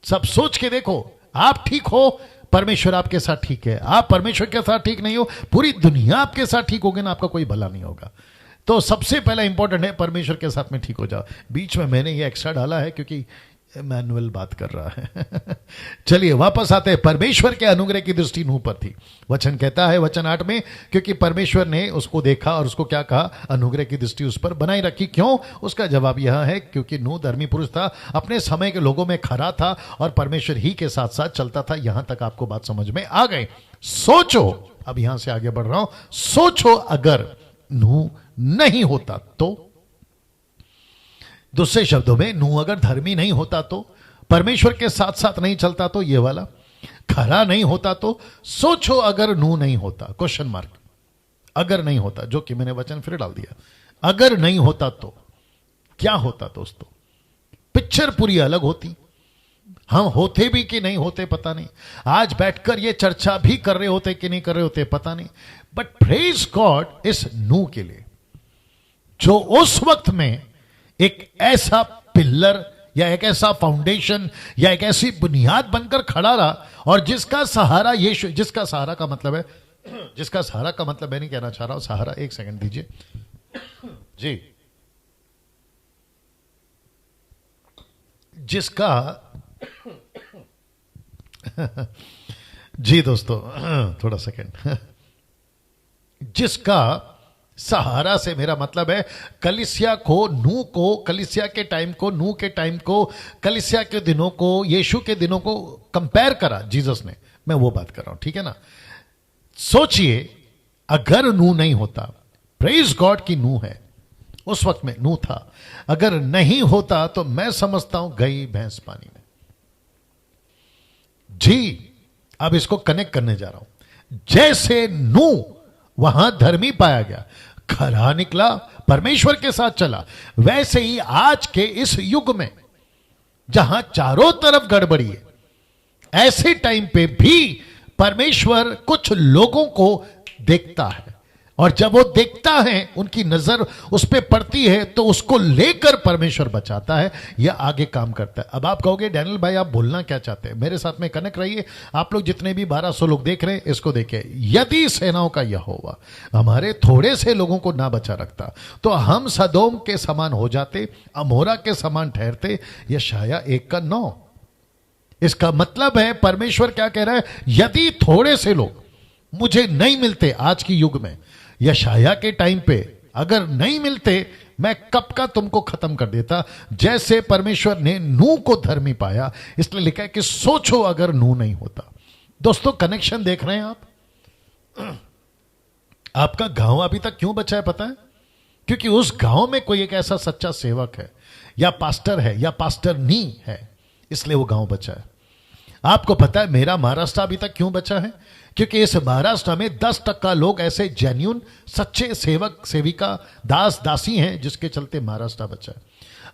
सब सोच के देखो, आप ठीक हो, परमेश्वर आपके साथ ठीक है। आप परमेश्वर के साथ ठीक नहीं हो, पूरी दुनिया आपके साथ ठीक होगी ना, आपका कोई भला नहीं होगा। तो सबसे पहला इंपॉर्टेंट है परमेश्वर के साथ में ठीक हो जाओ। बीच में मैंने ये एक्स्ट्रा डाला है क्योंकि मैनुअल बात कर रहा है। चलिए वापस आते हैं। परमेश्वर के अनुग्रह की दृष्टि नूह पर थी। वचन कहता है, वचन 8 में, क्योंकि परमेश्वर ने उसको देखा और उसको क्या कहा? अनुग्रह की दृष्टि उस पर बनाई रखी। क्यों? उसका जवाब यह है, क्योंकि नूह धर्मी पुरुष था, अपने समय के लोगों में खरा था और परमेश्वर ही के साथ साथ चलता था। यहां तक आपको बात समझ में आ गई? सोचो, अब यहां से आगे बढ़ रहा हूं। सोचो अगर नूह नहीं होता तो, दूसरे शब्दों में, नूह अगर धर्मी नहीं होता तो, परमेश्वर के साथ साथ नहीं चलता तो, ये वाला खरा नहीं होता तो, सोचो अगर नूह नहीं होता, क्वेश्चन मार्क, अगर नहीं होता, जो कि मैंने वचन फिर डाल दिया। अगर नहीं होता तो क्या होता दोस्तों? पिक्चर पूरी अलग होती। हम होते भी कि नहीं होते पता नहीं, आज बैठकर ये चर्चा भी कर रहे होते कि नहीं कर रहे होते पता नहीं। बट प्रेज गॉड इस नूह के लिए, जो उस वक्त में एक ऐसा पिल्लर या एक ऐसा फाउंडेशन या एक ऐसी बुनियाद बनकर खड़ा रहा, और जिसका सहारा यीशु, जिसका सहारा का मतलब है, जिसका सहारा का मतलब मैं नहीं कहना चाह रहा हूं सहारा, एक सेकंड दीजिए जी, जिसका जी दोस्तों थोड़ा सेकंड, जिसका सहारा से मेरा मतलब है कलीसिया को, नूह को, कलीसिया के टाइम को, नूह के टाइम को, कलीसिया के दिनों को, यीशु के दिनों को कंपेयर करा जीसस ने। मैं वो बात कर रहा हूं, ठीक है ना। सोचिए अगर नूह नहीं होता, प्रेज गॉड की नूह है, उस वक्त में नूह था, अगर नहीं होता तो मैं समझता हूं गई भैंस पानी में जी। अब इसको कनेक्ट करने जा रहा हूं। जैसे नूह वहां धर्मी पाया गया, खरा निकला, परमेश्वर के साथ चला, वैसे ही आज के इस युग में जहां चारों तरफ गड़बड़ी है, ऐसे टाइम पे भी परमेश्वर कुछ लोगों को देखता है, और जब वो देखता है, उनकी नजर उस पर पड़ती है, तो उसको लेकर परमेश्वर बचाता है या आगे काम करता है। अब आप कहोगे डैनियल भाई आप बोलना क्या चाहते हैं, मेरे साथ में कनेक्ट रहिए। आप लोग जितने भी 1200 लोग देख रहे हैं, इसको देखिए। यदि सेनाओं का यहोवा हमारे थोड़े से लोगों को ना बचा रखता, तो हम सदोम के समान हो जाते, अमोरा के समान ठहरते। यशाया 1:9। इसका मतलब है परमेश्वर क्या कह रहा है, यदि थोड़े से लोग मुझे नहीं मिलते आज की युग में, यशाया के टाइम पे अगर नहीं मिलते, मैं कब का तुमको खत्म कर देता। जैसे परमेश्वर ने नूह को धर्मी पाया, इसलिए लिखा है कि सोचो अगर नूह नहीं होता। दोस्तों कनेक्शन देख रहे हैं आप। आपका गांव अभी तक क्यों बचा है पता है? क्योंकि उस गांव में कोई एक ऐसा सच्चा सेवक है, या पास्टर है, या पास्टरनी है, इसलिए वो गांव बचा है। आपको पता है मेरा महाराष्ट्र अभी तक क्यों बचा है? क्योंकि इस महाराष्ट्र में 10% लोग ऐसे जेन्यून सच्चे सेवक सेविका दास दासी हैं, जिसके चलते महाराष्ट्र बचा है।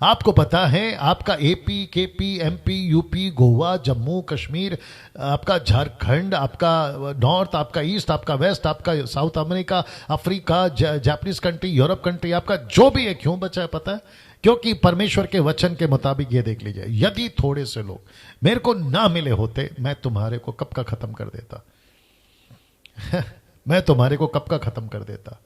आपको पता है आपका AP, KP, MP, UP, Goa, Jammu Kashmir, आपका झारखंड, आपका नॉर्थ, आपका ईस्ट, आपका वेस्ट, आपका south America, Africa, Japanese country, Europe country, आपका जो भी है क्यों बचा है पता है? क्योंकि परमेश्वर के वचन के मुताबिक ये देख लीजिए, यदि थोड़े से लोग मेरे को ना मिले होते, मैं तुम्हारे को कब का खत्म कर देता। मैं तुम्हारे को कब का खत्म कर देता।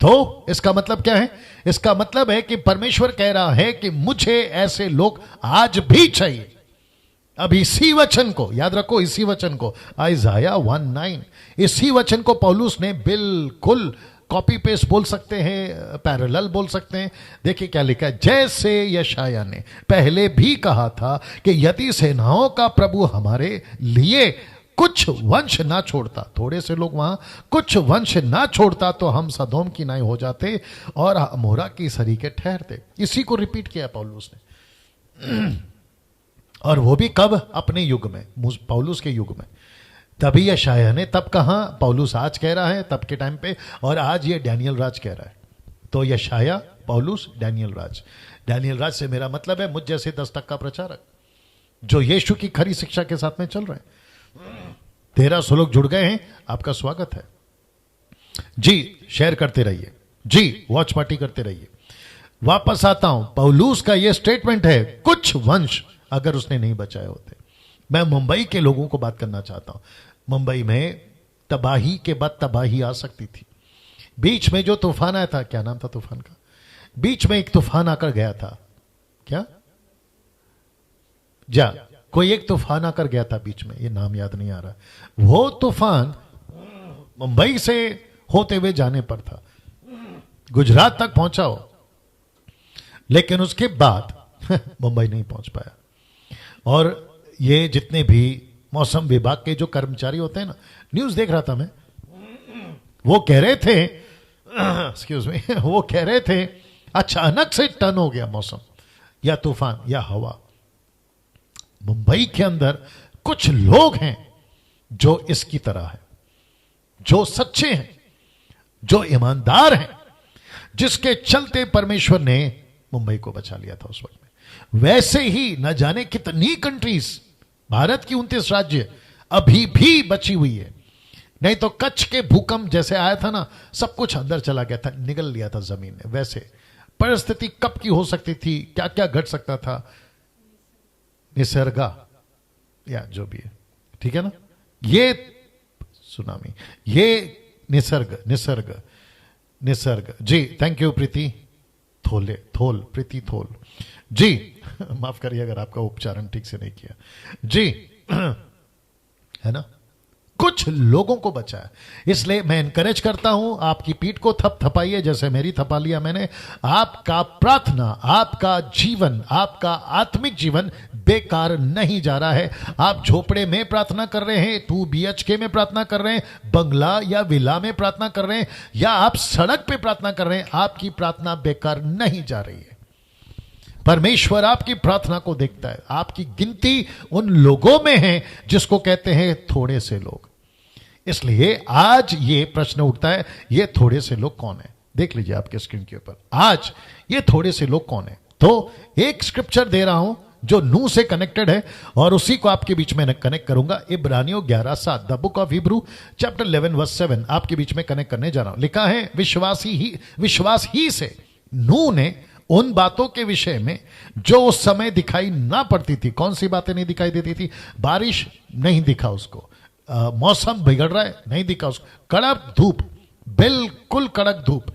तो इसका मतलब क्या है? इसका मतलब है कि परमेश्वर कह रहा है कि मुझे ऐसे लोग आज भी चाहिए। अब इसी वचन को याद रखो, इसी वचन को आइज़ाया 1:9, इसी वचन को पौलुस ने बिल्कुल कॉपी पेस्ट बोल सकते हैं, पैरेलल बोल सकते हैं। देखिए क्या लिखा है, जैसे यशाया ने पहले भी कहा था कि यदि सेनाओं का प्रभु हमारे लिए कुछ वंश ना छोड़ता, थोड़े से लोग वहां कुछ वंश ना छोड़ता, तो हम सदोम की नाई हो जाते और अमोरा की सरीके ठहरते। इसी को रिपीट किया पौलुस ने। और वो भी कब? अपने युग में, पौलुस के युग में। तभी यशाया ने तब कहा, पौलुस आज कह रहा है तब के टाइम पे, और आज ये डैनियल राज कह रहा है। तो यशाया, पौलुस, डैनियल राज। डैनियल राज से मेरा मतलब है मुझ जैसे 10% प्रचारक जो यीशु की खरी शिक्षा के साथ में चल रहे हैं। 1300 लोग जुड़ गए हैं, आपका स्वागत है जी। शेयर करते रहिए जी, वॉच पार्टी करते रहिए। वापस आता हूं, पौलुस का यह स्टेटमेंट है, कुछ वंश अगर उसने नहीं बचाए होते। मैं मुंबई के लोगों को बात करना चाहता हूं। मुंबई में तबाही के बाद तबाही आ सकती थी। बीच में जो तूफान आया था, क्या नाम था तूफान का? बीच में एक तूफान आकर गया था, क्या जा कोई एक तूफान आकर गया था बीच में, ये नाम याद नहीं आ रहा। वो तूफान मुंबई से होते हुए जाने पर था, गुजरात तक पहुंचा हो, लेकिन उसके बाद मुंबई नहीं पहुंच पाया। और ये जितने भी मौसम विभाग के जो कर्मचारी होते हैं ना, न्यूज देख रहा था मैं, वो कह रहे थे एक्सक्यूज मी, वो कह रहे थे अचानक से टर्न हो गया मौसम, या तूफान या हवा। मुंबई के अंदर कुछ लोग हैं जो इसकी तरह है, जो सच्चे हैं, जो ईमानदार हैं, जिसके चलते परमेश्वर ने मुंबई को बचा लिया था उस वक्त में। वैसे ही न जाने कितनी कंट्रीज, भारत की 29 राज्य अभी भी बची हुई है। नहीं तो कच्छ के भूकंप जैसे आया था ना, सब कुछ अंदर चला गया था, निगल लिया था जमीन में। वैसे परिस्थिति कब की हो सकती थी, क्या क्या घट सकता था, निसर्गा या जो भी है, ठीक है ना, ये सुनामी, ये निसर्ग निसर्ग निसर्ग जी। थैंक यू प्रीति थोले, थोल, प्रीति थोल जी। माफ करिए अगर आपका उच्चारण ठीक से नहीं किया जी। है ना, कुछ लोगों को बचाया। इसलिए मैं एनकरेज करता हूं, आपकी पीठ को थपथपाइए जैसे मेरी थपा लिया मैंने। आपका प्रार्थना, आपका जीवन, आपका आत्मिक जीवन बेकार नहीं जा रहा है। आप झोपड़े में प्रार्थना कर रहे हैं, 2 BHK में प्रार्थना कर रहे हैं, बंगला या विला में प्रार्थना कर रहे हैं, या आप सड़क पे प्रार्थना कर रहे हैं, आपकी प्रार्थना बेकार नहीं जा रही है। परमेश्वर आपकी प्रार्थना को देखता है। आपकी गिनती उन लोगों में है जिसको कहते हैं थोड़े से लोग। इसलिए आज ये प्रश्न उठता है, ये थोड़े से लोग कौन है? देख लीजिए आपके स्क्रीन के ऊपर, आज ये थोड़े से लोग कौन है। तो एक स्क्रिप्चर दे रहा हूं जो नू से कनेक्टेड है, और उसी को आपके बीच में कनेक्ट करूंगा। इब्रानियों 11:7, the book of Hebrew chapter 11 verse 7 आपके बीच में कनेक्ट करने जा रहा हूं। लिखा है विश्वास ही से नू ने उन बातों के विषय में जो उस समय दिखाई ना पड़ती थी। कौन सी बातें नहीं दिखाई देती थी? बारिश नहीं दिखा उसको, मौसम बिगड़ रहा है नहीं दिखा उसको, कड़क धूप, बिल्कुल कड़क धूप,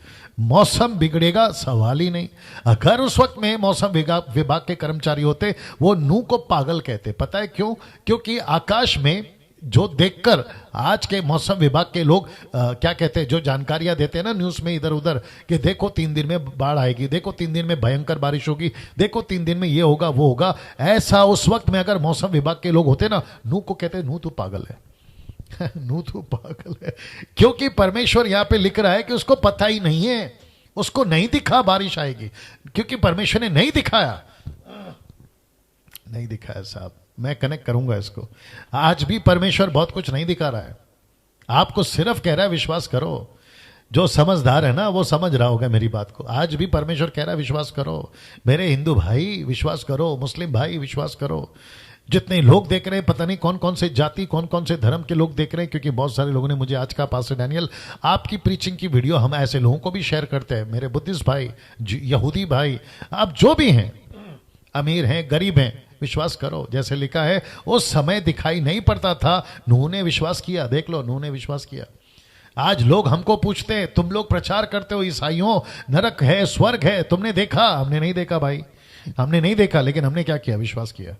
मौसम बिगड़ेगा सवाल ही नहीं। अगर उस वक्त में मौसम विभाग के कर्मचारी होते, वो नू को पागल कहते। पता है क्यों? क्योंकि आकाश में जो देखकर आज के मौसम विभाग के लोग क्या कहते हैं, जो जानकारियां देते हैं ना न्यूज में इधर उधर, कि देखो 3 दिन में बाढ़ आएगी, देखो 3 दिन में भयंकर बारिश होगी, देखो 3 दिन में ये होगा वो होगा, ऐसा उस वक्त में अगर मौसम विभाग के लोग होते ना, नू को कहते नू तू पागल है नू तू पागल है। क्योंकि परमेश्वर यहां पे लिख रहा है कि उसको पता ही नहीं है, उसको नहीं दिखा बारिश आएगी, क्योंकि परमेश्वर ने नहीं दिखाया साहब। मैं कनेक्ट करूंगा इसको। आज भी परमेश्वर बहुत कुछ नहीं दिखा रहा है, आपको सिर्फ कह रहा है विश्वास करो। जो समझदार है ना वो समझ रहा होगा मेरी बात को। आज भी परमेश्वर कह रहा है विश्वास करो, मेरे हिंदू भाई विश्वास करो, मुस्लिम भाई विश्वास करो। जितने लोग देख रहे हैं, पता नहीं कौन कौन से जाति, कौन कौन से धर्म के लोग देख रहे हैं, क्योंकि बहुत सारे लोगों ने मुझे आज कहा, पास्टर डैनियल आपकी प्रीचिंग की वीडियो हम ऐसे लोगों को भी शेयर करते हैं, मेरे बुद्धिस्ट भाई, यहूदी भाई, आप जो भी हैं, अमीर हैं गरीब हैं, विश्वास करो। जैसे लिखा है उस समय दिखाई नहीं पड़ता था, नूह ने विश्वास किया। देख लो, नूह ने विश्वास किया। आज लोग हमको पूछते हैं, तुम लोग प्रचार करते हो ईसाइयों नरक है स्वर्ग है, तुमने देखा? हमने नहीं देखा भाई, हमने नहीं देखा, लेकिन हमने क्या किया? विश्वास किया।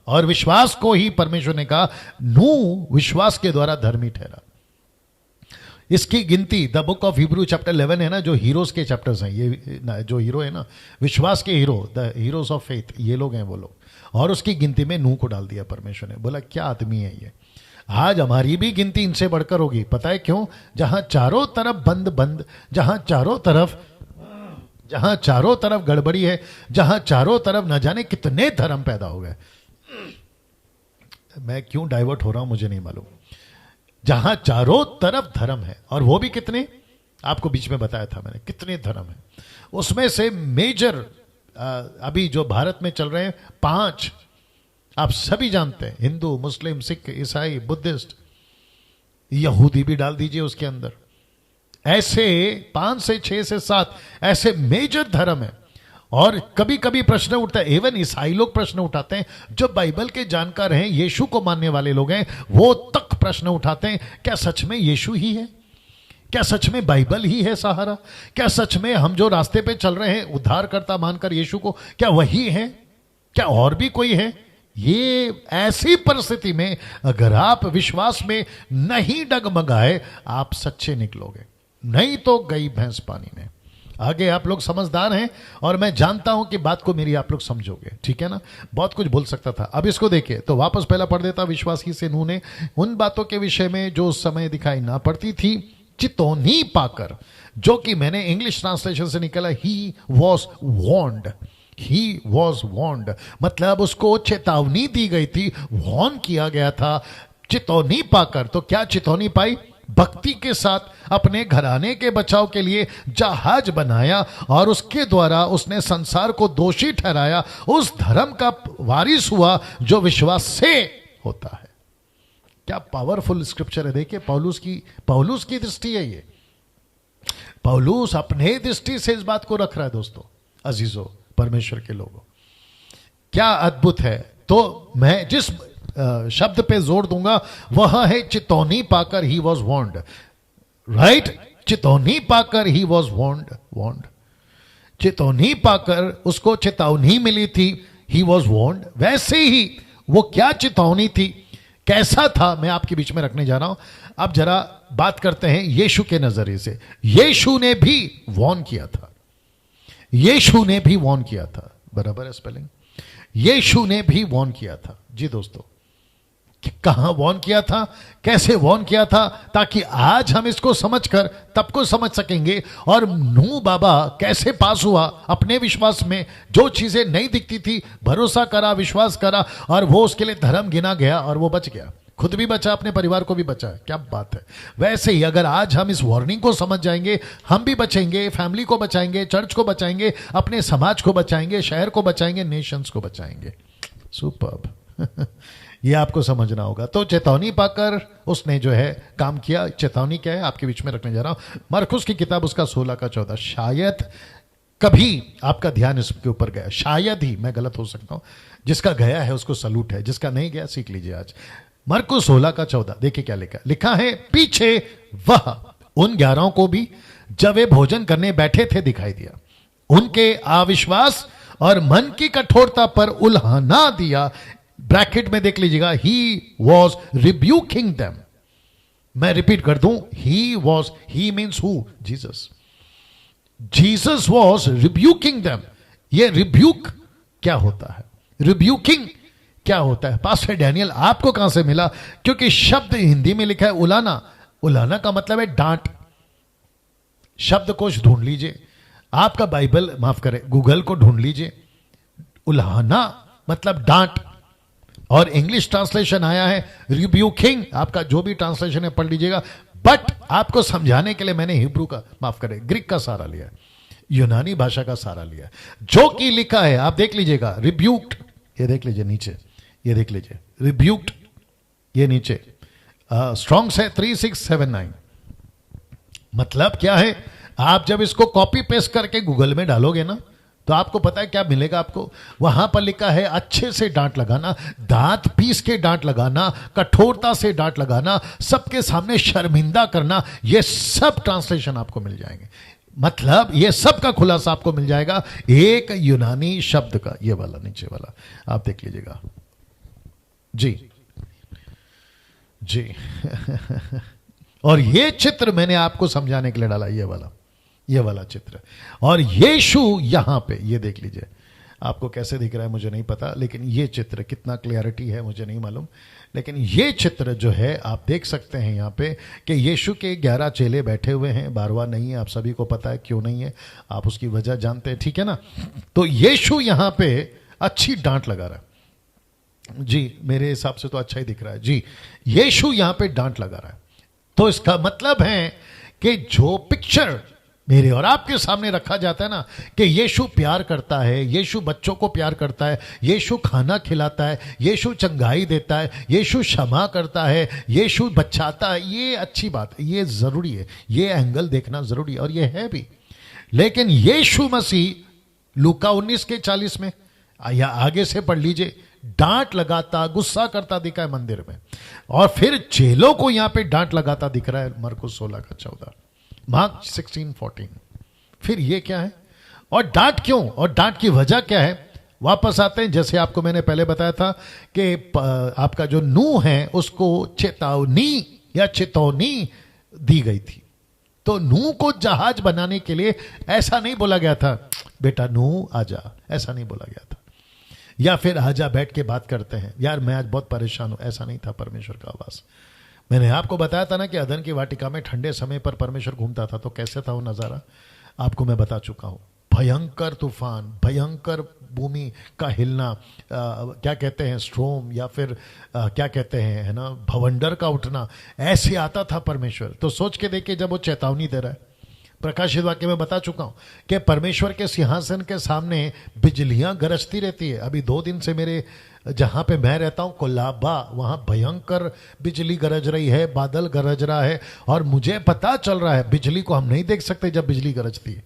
और विश्वास को ही परमेश्वर ने कहा, नूह विश्वास के द्वारा धर्मी ठहरा। इसकी गिनती the book of Hebrew chapter 11 है ना, जो हीरोज के चैप्टर्स हैं, ये जो हीरो है ना, विश्वास के hero, the heroes of faith, ये लोग हैं वो लोग। और उसकी गिनती में नूह को डाल दिया परमेश्वर ने। बोला क्या आदमी है ये। आज हमारी भी गिनती इनसे बढ़कर होगी। पता है क्यों? जहां चारों तरफ बंद, जहां चारों तरफ गड़बड़ी है, जहां चारों तरफ न जाने कितने धर्म पैदा हो गए। मैं क्यों डाइवर्ट हो रहा हूं मुझे नहीं मालूम। जहां चारों तरफ धर्म है, और वो भी कितने, आपको बीच में बताया था मैंने कितने धर्म है। उसमें से मेजर अभी जो भारत में चल रहे हैं 5, आप सभी जानते हैं, हिंदू, मुस्लिम, सिख, ईसाई, बुद्धिस्ट, यहूदी भी डाल दीजिए उसके अंदर। ऐसे 5 से 6 से 7 ऐसे मेजर धर्म है। और कभी कभी प्रश्न उठता है, इवन ईसाई लोग प्रश्न उठाते हैं, जो बाइबल के जानकार हैं, यीशु को मानने वाले लोग हैं, वो तक प्रश्न उठाते हैं, क्या सच में यीशु ही है? क्या सच में बाइबल ही है सहारा? क्या सच में हम जो रास्ते पे चल रहे हैं उद्धारकर्ता मानकर यीशु को, क्या वही है? क्या और भी कोई है? ये ऐसी परिस्थिति में अगर आप विश्वास में नहीं डगमगाए, आप सच्चे निकलोगे, नहीं तो गई भैंस पानी में। आगे आप लोग समझदार हैं और मैं जानता हूं कि बात को मेरी आप लोग समझोगे, ठीक है ना। बहुत कुछ बोल सकता था, अब इसको देखिए। तो वापस पहला पढ़ देता, विश्वास ही से नूह ने उन बातों के विषय में जो उस समय दिखाई ना पड़ती थी चितौनी पाकर, जो कि मैंने इंग्लिश ट्रांसलेशन से निकला he was warned. He was warned मतलब उसको चेतावनी दी गई थी, वॉर्न किया गया था। चितौनी पाकर, तो क्या चितौनी पाई? भक्ति के साथ अपने घराने के बचाव के लिए जहाज बनाया और उसके द्वारा उसने संसार को दोषी ठहराया, उस धर्म का वारिस हुआ जो विश्वास से होता है। क्या पावरफुल स्क्रिप्चर है। देखिए पौलुस की दृष्टि है ये। पौलुस अपने दृष्टि से इस बात को रख रहा है। दोस्तों अजीजों, परमेश्वर के लोगों, क्या अद्भुत है। तो मैं जिस शब्द पे जोर दूंगा वह है चितौनी पाकर ही वॉज वॉर्न्ड। राइट, चितौनी पाकर ही वॉज वॉर्न्ड। चितौनी पाकर उसको चेतावनी मिली थी, ही वॉज वॉर्न्ड। वैसे ही वो क्या चितौनी थी, कैसा था, मैं आपके बीच में रखने जा रहा हूं। अब जरा बात करते हैं यीशु के नजरिए से। यीशु ने भी वॉर्न किया था। यीशु ने भी वॉर्न किया था, बराबर है स्पेलिंग। यीशु ने भी वॉर्न किया था। जी दोस्तों, कहां वॉर्न किया था, कैसे वॉर्न किया था, ताकि आज हम इसको समझकर तब को समझ सकेंगे। और नूह बाबा कैसे पास हुआ अपने विश्वास में, जो चीजें नहीं दिखती थी भरोसा करा, विश्वास करा, और वो उसके लिए धर्म गिना गया और वो बच गया। खुद भी बचा, अपने परिवार को भी बचा। क्या बात है। वैसे ही अगर आज हम इस वार्निंग को समझ जाएंगे, हम भी बचेंगे, फैमिली को बचाएंगे, चर्च को बचाएंगे, अपने समाज को बचाएंगे, शहर को बचाएंगे, नेशंस को बचाएंगे। सुपर्ब। ये आपको समझना होगा। तो चेतावनी पाकर उसने जो है काम किया। चेतावनी क्या है आपके बीच में रखने जा रहा हूं। मरकुस की किताब उसका 16 का 14। शायद कभी आपका ध्यान इसके ऊपर गया, शायद ही, मैं गलत हो सकता हूं। जिसका गया है उसको सलूट है, जिसका नहीं गया सीख लीजिए आज। मरकुस 16 का 14 देखिए क्या लिखा है। पीछे वह उन 11 को भी जब वे भोजन करने बैठे थे दिखाई दिया। उनके अविश्वास और मन की कठोरता पर उल्हाना दिया। ब्रैकेट में देख लीजिएगा, ही वॉज रिब्यूकिंग देम। मैं रिपीट कर दूं, he means who? Jesus. Jesus was rebuking them. ये रिब्यूक क्या होता है, रिब्यूकिंग क्या होता है? पास्टर डैनियल आपको कहां से मिला? क्योंकि शब्द हिंदी में लिखा है उलाना। उलाना का मतलब है डांट। शब्दकोश ढूंढ लीजिए, आपका बाइबल, माफ करें, गूगल को ढूंढ लीजिए। उल्हाना मतलब डांट, और इंग्लिश ट्रांसलेशन आया है रिब्यूकिंग। आपका जो भी ट्रांसलेशन है पढ़ लीजिएगा, बट आपको समझाने के लिए मैंने हिब्रू का, माफ करें, ग्रीक का सहारा लिया, यूनानी भाषा का सहारा लिया। जो कि लिखा है आप देख लीजिएगा, रिब्यूक्ड, ये देख लीजिए नीचे, ये देख लीजिए, रिब्यूक्ड, ये नीचे स्ट्रॉन्ग्स है 3679। मतलब क्या है? आप जब इसको कॉपी पेस्ट करके गूगल में डालोगे ना, तो आपको पता है क्या मिलेगा आपको? वहां पर लिखा है अच्छे से डांट लगाना, दांत पीस के डांट लगाना, कठोरता से डांट लगाना, सबके सामने शर्मिंदा करना। ये सब ट्रांसलेशन आपको मिल जाएंगे। मतलब ये सब का खुलासा आपको मिल जाएगा एक यूनानी शब्द का। ये वाला नीचे वाला आप देख लीजिएगा जी जी। और ये चित्र मैंने आपको समझाने के लिए डाला, ये वाला चित्र। और यीशु यहां पे, ये देख लीजिए, आपको कैसे दिख रहा है मुझे नहीं पता, लेकिन ये चित्र कितना क्लियरिटी है मुझे नहीं मालूम, लेकिन ये चित्र जो है आप देख सकते हैं यहां पे कि यीशु के 11 चेले बैठे हुए हैं। 12वां नहीं है, आप सभी को पता है क्यों नहीं है, आप उसकी वजह जानते हैं, ठीक है ना। तो यीशु यहां पे अच्छी डांट लगा रहा है जी, मेरे हिसाब से तो अच्छा ही दिख रहा है जी। यीशु यहां पे डांट लगा रहा है। तो इसका मतलब है कि जो पिक्चर मेरे और आपके सामने रखा जाता है ना, कि यीशु प्यार करता है, यीशु बच्चों को प्यार करता है, यीशु खाना खिलाता है, यीशु चंगाई देता है, यीशु क्षमा करता है, यीशु बचाता है, ये अच्छी बात है, ये जरूरी है, ये एंगल देखना जरूरी है, और ये है भी। लेकिन यीशु मसीह लूका 19 के 40 में, या आगे से पढ़ लीजिए, डांट लगाता, गुस्सा करता दिखा है मंदिर में, और फिर चेलों को यहां पे डांट लगाता दिख रहा है मरकुस 16 का 14, मार्क 16:14। फिर ये क्या है और डांट क्यों, और डांट की वजह क्या है? वापस आते हैं, जैसे आपको मैंने पहले बताया था कि आपका जो नूह है उसको चेतावनी या चेतावनी दी गई थी। तो नूह को जहाज बनाने के लिए ऐसा नहीं बोला गया था बेटा नूह आजा, ऐसा नहीं बोला गया था, या फिर आजा बैठ के बात करते हैं, यार मैं आज बहुत परेशान हूं, ऐसा नहीं था परमेश्वर का आवाज। मैंने आपको बताया था ना कि अदन की वाटिका में ठंडे समय पर परमेश्वर घूमता था, तो कैसे था वो नजारा आपको मैं बता चुका हूं। भयंकर तूफान, भयंकर भूमि का हिलना, क्या कहते हैं स्ट्रोम, या फिर क्या कहते हैं, है ना, भवंडर का उठना, ऐसे आता था परमेश्वर। तो सोच के देखिए, जब वो चेतावनी दे रहा है, प्रकाशित वाक्य में बता चुका हूं कि परमेश्वर के सिंहासन के सामने बिजलियां गरजती रहती है। अभी 2 दिन से मेरे जहां पे मैं रहता हूं कोलाबा, वहां भयंकर बिजली गरज रही है, बादल गरज रहा है, और मुझे पता चल रहा है बिजली को हम नहीं देख सकते जब बिजली गरजती है।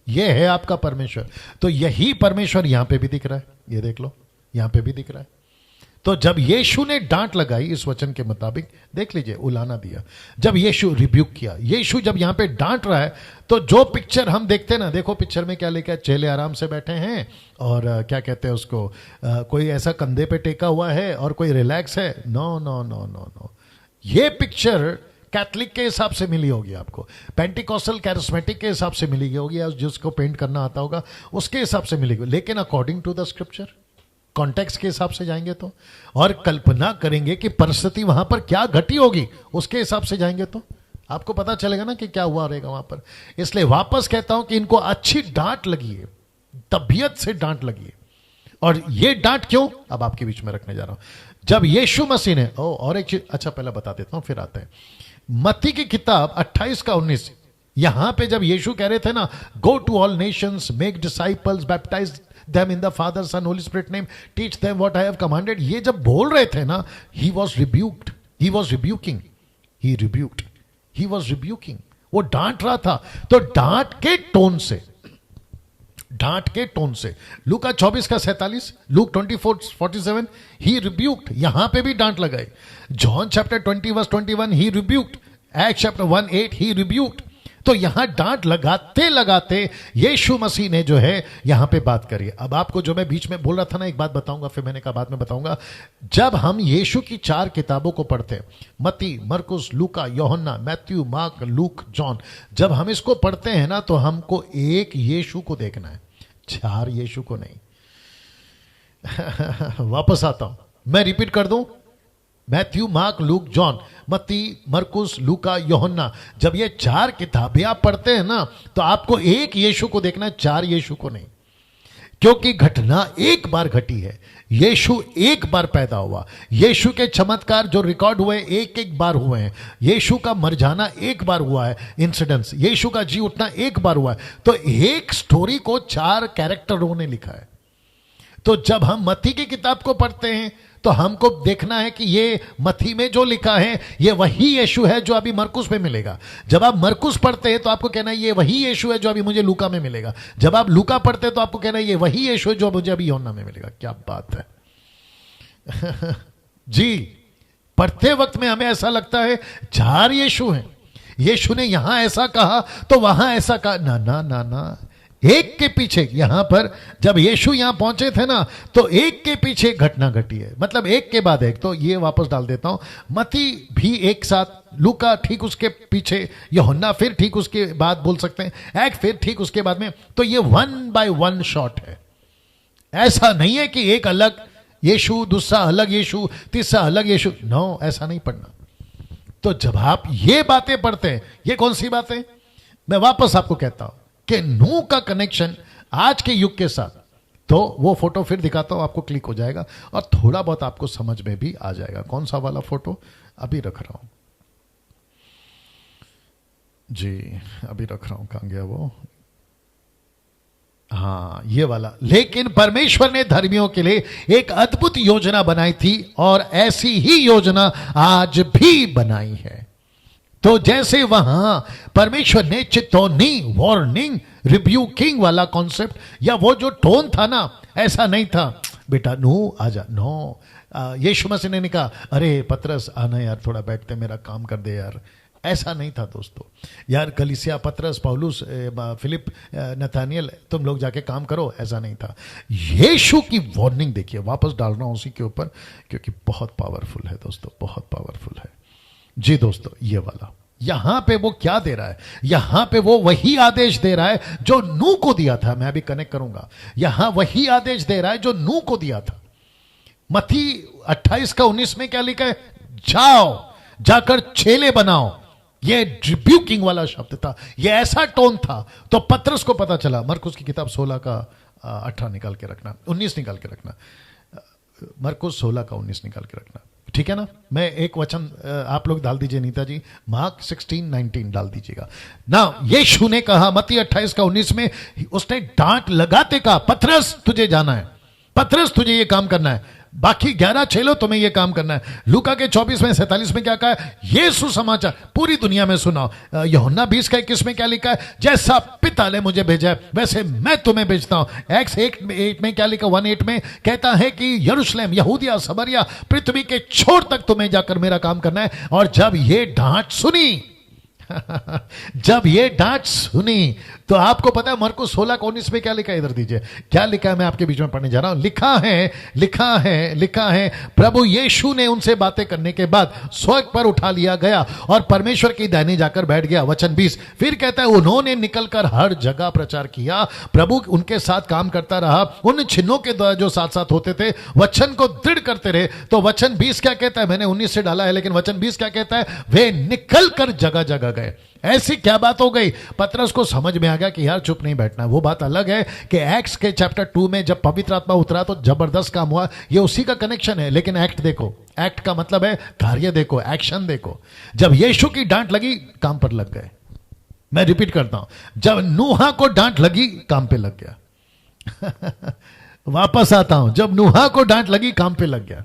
यह है आपका परमेश्वर। तो यही परमेश्वर यहां पे भी दिख रहा है, ये देख लो, यहां पे भी दिख रहा है। तो जब यीशु ने डांट लगाई इस वचन के मुताबिक, देख लीजिए, उलाना दिया, जब यीशु रिब्यूक किया, यीशु जब यहां पे डांट रहा है, तो जो पिक्चर हम देखते हैं ना, देखो पिक्चर में क्या लिखा है, चेले आराम से बैठे हैं, और क्या कहते हैं उसको, कोई ऐसा कंधे पे टेका हुआ है और कोई रिलैक्स है। No no no no no, ये पिक्चर कैथलिक के हिसाब से मिली होगी आपको, पेंटिकॉस्टल कैरिस्मेटिक के हिसाब से मिली होगी, जिसको पेंट करना आता होगा उसके हिसाब से मिलेगी, लेकिन according to the scripture, context के हिसाब से जाएंगे तो, और कल्पना करेंगे कि परिस्थिति वहां पर क्या घटी होगी, उसके हिसाब से जाएंगे तो आपको पता चलेगा ना कि क्या हुआ रहेगा वहां पर। इसलिए वापस कहता हूं कि इनको अच्छी डांट लगी है, तबीयत से डांट लगी है, और ये डांट क्यों, अब आपके बीच में रखने जा रहा हूं। जब यीशु मसीह ने और एक चीज, अच्छा पहले बता देता हूं फिर आते हैं। मत्ती की किताब 28 का 19, यहां पे जब यीशु कह रहे थे ना, go to all nations, make disciples, baptise them in the Father, Son, Holy Spirit name, teach them what I have commanded, ये जब बोल रहे थे ना, he was rebuked, he was rebuking, he rebuked, he was rebuking, वो डांट रहा था। तो डांट के टोन से, डांट के टोन से, लूका 24 का 47, लूक 24:47, he rebuked, यहां पे भी डांट लगाई। John chapter 20 verse 21, he rebuked, act chapter 1:8, he rebuked। तो यहां डांट लगाते लगाते यीशु मसीह ने जो है यहां पे बात करी। अब आपको जो मैं बीच में बोल रहा था ना, एक बात बताऊंगा, फिर मैंने कहा बाद में बताऊंगा। जब हम यीशु की 4 किताबों को पढ़ते हैं, मत्ती, मरकुस, लूका, यूहन्ना, मैथ्यू, मार्क, लूक, जॉन, जब हम इसको पढ़ते हैं ना, तो हमको एक यीशु को देखना है, 4 यीशु को नहीं। वापस आता हूं, मैं रिपीट कर दूं, मैथ्यू, मार्क, लूक, जॉन, मत्ती, मरकुस, लूका, यूहन्ना, जब ये 4 किताबें आप पढ़ते हैं ना, तो आपको एक यीशु को देखना है, 4 यीशु को नहीं। क्योंकि घटना एक बार घटी है, यीशु एक बार पैदा हुआ, यीशु के चमत्कार जो रिकॉर्ड हुए एक एक बार हुए हैं, यीशु का मर जाना एक बार हुआ है इंसिडेंट्स, यीशु का जी उठना एक बार हुआ है। तो एक स्टोरी को 4 कैरेक्टरों ने लिखा है। तो जब हम मत्ती की किताब को पढ़ते हैं तो हमको देखना है कि ये मत्ती में जो लिखा है ये वही यीशु है जो अभी मरकुस में मिलेगा। जब आप मरकुस पढ़ते हैं तो आपको कहना है ये वही यीशु है जो अभी मुझे लूका में मिलेगा। जब आप लूका पढ़ते हैं तो आपको कहना है ये वही यीशु है जो मुझे अभी यूहन्ना में मिलेगा। क्या बात है। जी, पढ़ते वक्त में हमें ऐसा लगता है 4 यीशु हैं, यीशु ने यहां ऐसा कहा तो वहां ऐसा कहा। ना ना ना ना, एक के पीछे, यहां पर जब यीशु यहां पहुंचे थे ना, तो एक के पीछे एक घटना घटी है, मतलब एक के बाद एक। तो ये वापस डाल देता हूं, मत्ती भी एक साथ, लूका ठीक उसके पीछे, यूहन्ना फिर ठीक उसके बाद बोल सकते हैं, एक्ट फिर ठीक उसके बाद में। तो ये 1 बाय 1 शॉट है। ऐसा नहीं है कि एक अलग यीशु, दूसरा अलग यीशु, तीसरा अलग यीशु, नो, ऐसा नहीं पढ़ना। तो जब आप ये बातें पढ़ते हैं, ये कौन सी बातें, मैं वापस आपको कहता हूं कि नूह का कनेक्शन आज के युग के साथ, तो वो फोटो फिर दिखाता हूं, आपको क्लिक हो जाएगा और थोड़ा बहुत आपको समझ में भी आ जाएगा। कौन सा वाला फोटो अभी रख रहा हूं जी, अभी रख रहा हूं, कहां गया वो, हाँ ये वाला। लेकिन परमेश्वर ने धर्मियों के लिए एक अद्भुत योजना बनाई थी और ऐसी ही योजना आज भी बनाई है। तो जैसे वहां परमेश्वर ने चेतावनी, वार्निंग, रिब्यूकिंग वाला कॉन्सेप्ट या वो जो टोन था ना, ऐसा नहीं था बेटा नूह आजा, नो। यीशु मसीह ने कहा अरे पतरस आना यार, थोड़ा बैठते, मेरा काम कर दे यार, ऐसा नहीं था दोस्तों। यार कलीसिया, पतरस, पौलुस, फिलिप, नथानियल, तुम लोग जाके काम करो, ऐसा नहीं था। यीशु की वार्निंग देखिए, वापस डाल रहा हूं उसी के ऊपर क्योंकि बहुत पावरफुल है दोस्तों, बहुत पावरफुल है जी दोस्तों। ये वाला यहां पे वो क्या दे रहा है, यहां पे वो वही आदेश दे रहा है जो नूह को दिया था। मैं अभी कनेक्ट करूंगा, यहां वही आदेश दे रहा है जो नूह को दिया था। मत्ती 28 का 19 में क्या लिखा है, जाओ जाकर चेले बनाओ। ये रिब्यूकिंग वाला शब्द था, ये ऐसा टोन था। तो पतरस को पता चला, मरकुस की किताब 16 का 18 निकाल के रखना, 19 निकाल के रखना, मरकुस 16 का 19 निकाल के रखना, ठीक है ना। मैं एक वचन आप लोग डाल दीजिए नीता जी, मार्क 16:19 डाल दीजिएगा ना। यीशु ने कहा मत्ती 28 का 19 में, उसने डांट लगाते कहा पतरस तुझे जाना है, पतरस तुझे ये काम करना है, बाकी 11 चेलो तुम्हें ये काम करना है। लूका के 24 में 47 में क्या कहा है, ये सुसमाचार पूरी दुनिया में सुनाओ। यूहन्ना 20 का 21 में क्या लिखा है, जैसा पिता ने मुझे भेजा है वैसे मैं तुम्हें भेजता हूं। एक्स 8 में क्या लिखा, 1:8 में कहता है कि यरूशलेम, यहूदिया, समरिया, पृथ्वी के छोर तक तुम्हें जाकर मेरा काम करना है। और जब ये डांट सुनी जब ये डांट सुनी तो आपको पता है मरकुस 16 का 19 में क्या लिखा है, इधर दीजिए क्या लिखा है, मैं आपके बीच में पढ़ने जा रहा हूं। लिखा है प्रभु यीशु ने उनसे बातें करने के बाद स्वर्ग पर उठा लिया गया और परमेश्वर की दाहिने जाकर बैठ गया। वचन 20 फिर कहता है उन्होंने निकलकर हर जगह प्रचार किया, प्रभु उनके साथ काम करता रहा, उन चिन्हों के द्वारा जो साथ साथ होते थे वचन को दृढ़ करते रहे। तो वचन 20 क्या कहता है, मैंने 19 से डाला है लेकिन वचन 20 क्या कहता है, वे निकल कर जगह जगह गए। ऐसी क्या बात हो गई? पतरस को समझ में आ गया कि यार चुप नहीं बैठना। वो बात अलग है कि एक्ट्स के चैप्टर 2 में जब पवित्र आत्मा उतरा तो जबरदस्त काम हुआ, ये उसी का कनेक्शन है। लेकिन एक्ट देखो, एक्ट का मतलब है कार्य देखो, एक्शन देखो। जब यीशु की डांट लगी, काम पर लग गए। मैं रिपीट करता हूं, जब नूहा को डांट लगी, काम पे लग गया। वापस आता हूं, जब नूहा को डांट लगी, काम पे लग गया।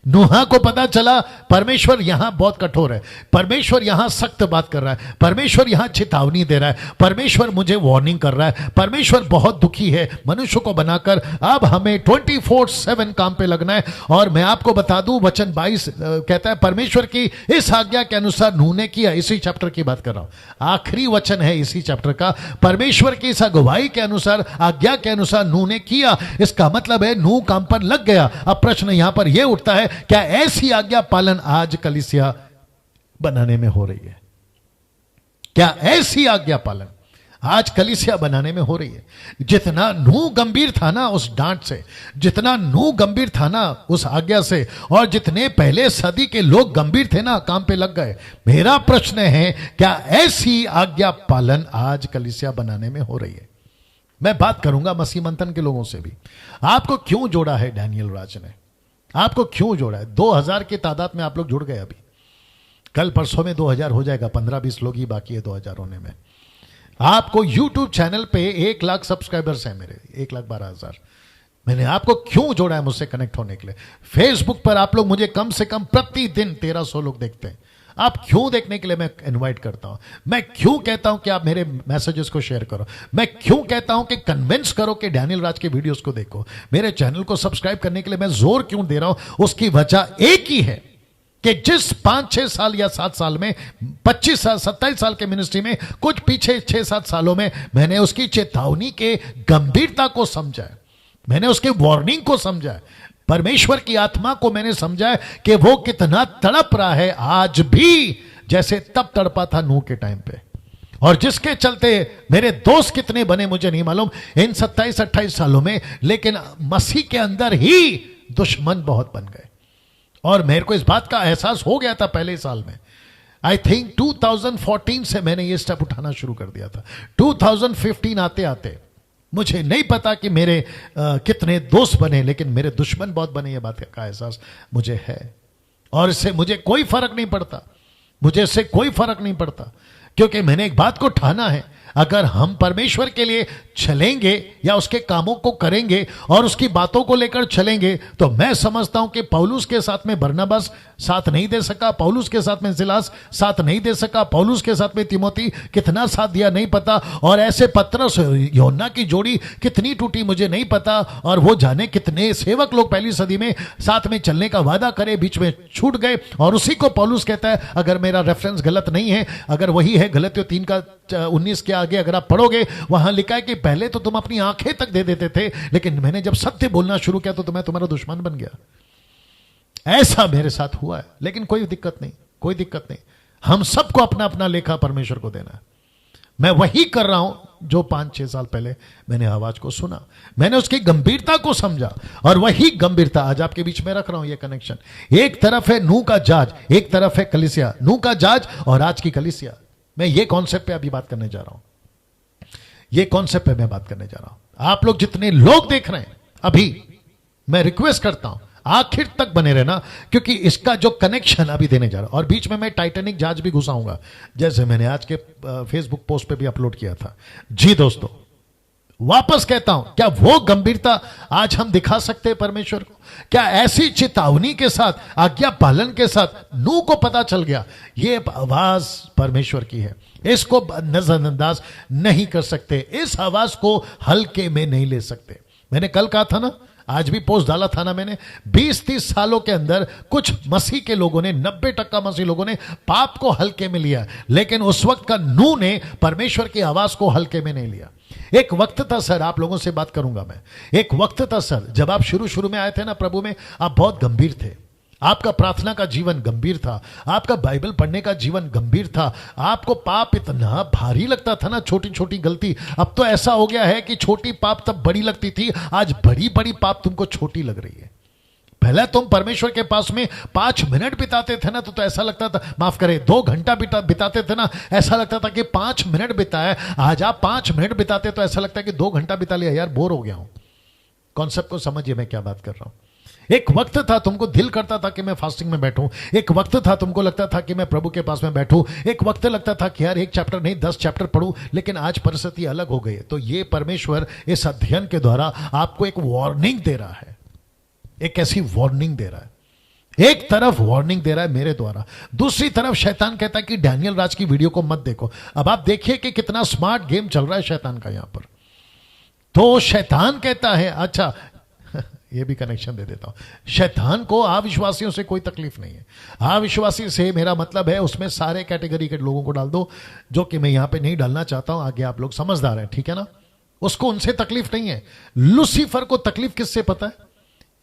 नूहा को पता चला परमेश्वर यहां बहुत कठोर है, परमेश्वर यहां सख्त बात कर रहा है, परमेश्वर यहां चेतावनी दे रहा है, परमेश्वर मुझे वार्निंग कर रहा है, परमेश्वर बहुत दुखी है मनुष्य को बनाकर। अब हमें 24/7 काम पे लगना है। और मैं आपको बता दूं, वचन 22 कहता है परमेश्वर की इस आज्ञा के अनुसार नूह ने किया। इसी चैप्टर की बात कर रहा हूं, आखिरी वचन है इसी चैप्टर का। परमेश्वर की इस अगुवाई के अनुसार, आज्ञा के अनुसार नूह ने किया। इसका मतलब है नूह काम पर लग गया। अब प्रश्न यहां पर यह उठता है, क्या ऐसी आज्ञा पालन आज कलीसिया बनाने में हो रही है? क्या ऐसी आज्ञा पालन आज कलीसिया बनाने में हो रही है? जितना नूह गंभीर था ना उस डांट से, जितना नूह गंभीर था ना उस आज्ञा से, और जितने पहले सदी के लोग गंभीर थे ना, काम पे लग गए। मेरा प्रश्न है, क्या ऐसी आज्ञा पालन आज कलीसिया बनाने में हो रही है? मैं बात करूंगा मसीह मंथन के लोगों से भी। आपको क्यों जोड़ा है डैनियल राज ने? आपको क्यों जोड़ा है? 2000 की तादाद में आप लोग जुड़ गए। अभी कल परसों में 2000 हो जाएगा, 15-20 लोग ही बाकी है 2000 होने में। आपको YouTube चैनल पे 1 लाख सब्सक्राइबर्स हैं मेरे, 1,12,000। मैंने आपको क्यों जोड़ा है मुझसे कनेक्ट होने के लिए? फेसबुक पर आप लोग मुझे कम से कम प्रतिदिन 1300 लोग देखते हैं। आप क्यों देखने के लिए मैं इनवाइट करता हूं? मैं क्यों कहता हूं कि आप मेरे मैसेजेस को शेयर करो? मैं क्यों कहता हूं कि कन्विंस करो कि डैनियल राज के वीडियोस को देखो? मेरे चैनल को सब्सक्राइब करने के लिए मैं जोर क्यों दे रहा हूं? उसकी वजह एक ही है कि जिस 5-6 साल या 7 साल में, 25 साल 27 साल के मिनिस्ट्री में, कुछ पीछे 6-7 सालों में मैंने उसकी चेतावनी के गंभीरता को समझा है, मैंने उसके वार्निंग को समझा है, परमेश्वर की आत्मा को मैंने समझा है कि वो कितना तड़प रहा है आज भी, जैसे तब तड़पा था नूह के टाइम पे। और जिसके चलते मेरे दोस्त कितने बने मुझे नहीं मालूम इन 27-28 सालों में, लेकिन मसीह के अंदर ही दुश्मन बहुत बन गए। और मेरे को इस बात का एहसास हो गया था पहले साल में। आई थिंक 2014 से मैंने ये स्टेप उठाना शुरू कर दिया था। 2015 आते आते मुझे नहीं पता कि मेरे कितने दोस्त बने, लेकिन मेरे दुश्मन बहुत बने, ये बात का एहसास मुझे है। और इससे मुझे कोई फर्क नहीं पड़ता, मुझे इससे कोई फर्क नहीं पड़ता, क्योंकि मैंने एक बात को ठाना है, अगर हम परमेश्वर के लिए चलेंगे या उसके कामों को करेंगे और उसकी बातों को लेकर चलेंगे, तो मैं समझता हूं कि पौलुस के साथ में बरनबास साथ नहीं दे सका, पौलुस के साथ में सिलास साथ नहीं दे सका, पौलुस के साथ में तिमोथी कितना साथ दिया नहीं पता, और ऐसे पतरस यूहन्ना की जोड़ी कितनी टूटी मुझे नहीं पता, और वो जाने कितने सेवक लोग पहली सदी में साथ में चलने का वादा करे, बीच में छूट गए। और उसी को पौलुस कहता है, अगर मेरा रेफरेंस गलत नहीं है, अगर वही है गलतियों 3:19 के आगे अगर आप पढ़ोगे, वहां लिखा है कि पहले तो तुम अपनी आंखें तक दे देते थे, लेकिन मैंने जब सत्य बोलना शुरू किया तो मैं तुम्हारा दुश्मन बन गया। ऐसा मेरे साथ हुआ है, लेकिन कोई दिक्कत नहीं, कोई दिक्कत नहीं। हम सबको अपना अपना लेखा परमेश्वर को देना है। मैं वही कर रहा हूं जो 5-6 साल पहले मैंने आवाज को सुना, मैंने उसकी गंभीरता को समझा, और वही गंभीरता आज आपके बीच में रख रहा हूं। यह कनेक्शन, एक तरफ है नूह का जाज, एक तरफ है कलीसिया। नूह का जाज और आज की कलीसिया। मैं ये कॉन्सेप्ट पे अभी बात करने जा रहा हूं, ये कॉन्सेप्ट पे मैं बात करने जा रहा हूं। आप लोग जितने लोग देख रहे हैं अभी, मैं रिक्वेस्ट करता हूं आखिर तक बने रहना, क्योंकि इसका जो कनेक्शन अभी देने जा रहा हूं। और बीच में मैं टाइटैनिक जहाज भी घुसाऊंगा, जैसे मैंने आज के फेसबुक पोस्ट पे भी अपलोड किया था। जी दोस्तों, वापस कहता हूं, क्या वो गंभीरता आज हम दिखा सकते हैं परमेश्वर को? क्या ऐसी चेतावनी के साथ, आज्ञा पालन के साथ नूह को पता चल गया ये आवाज परमेश्वर की है, इसको नजरअंदाज नहीं कर सकते, इस आवाज को हल्के में नहीं ले सकते। मैंने कल कहा था ना, आज भी पोस्ट डाला था ना मैंने, 20-30 सालों के अंदर कुछ मसीह के लोगों ने, 90% मसीह लोगों ने पाप को हल्के में लिया, लेकिन उस वक्त का नूह ने परमेश्वर की आवाज को हल्के में नहीं लिया। एक वक्त था सर, आप लोगों से बात करूंगा मैं, एक वक्त था सर, जब आप शुरू में आए थे ना प्रभु में, आप बहुत गंभीर थे, आपका प्रार्थना का जीवन गंभीर था, आपका बाइबल पढ़ने का जीवन गंभीर था, आपको पाप इतना भारी लगता था ना, छोटी छोटी गलती। अब तो ऐसा हो गया है कि छोटी पाप तब बड़ी लगती थी, आज बड़ी बड़ी पाप तुमको छोटी लग रही है। पहले तुम परमेश्वर के पास में 5 मिनट बिताते थे ना तो ऐसा लगता था, माफ करें 2 घंटा बिताते थे ना, ऐसा लगता था कि 5 मिनट बिताए। आज आप 5 मिनट बिताते तो ऐसा लगता है कि 2 घंटा बिता लिया, यार बोर हो गया हूं। कॉन्सेप्ट को समझिए मैं क्या बात कर रहा हूं। एक वक्त था तुमको दिल करता था कि मैं फास्टिंग में बैठूं, एक वक्त था तुमको लगता था कि मैं प्रभु के पास में बैठूं, एक वक्त लगता था कि यार 1 चैप्टर नहीं 10 चैप्टर पढ़ूं, लेकिन आज परिस्थिति अलग हो गई है। तो ये परमेश्वर इस अध्ययन के द्वारा आपको एक वार्निंग दे रहा है, एक ऐसी वार्निंग दे रहा है। एक तरफ वार्निंग दे रहा है मेरे द्वारा, दूसरी तरफ शैतान कहता है कि डैनियल राज की वीडियो को मत देखो। अब आप देखिए कि कितना स्मार्ट गेम चल रहा है शैतान का यहां पर। तो शैतान कहता है, अच्छा ये भी कनेक्शन दे देता हूं, शैतान को अविश्वासियों से कोई तकलीफ नहीं है। अविश्वासी से मेरा मतलब है उसमें सारे कैटेगरी के लोगों को डाल दो, जो कि मैं यहां पे नहीं डालना चाहता हूं, आगे आप लोग समझदार हैं, ठीक है ना। उसको उनसे तकलीफ नहीं है। लूसीफर को तकलीफ किससे पता है?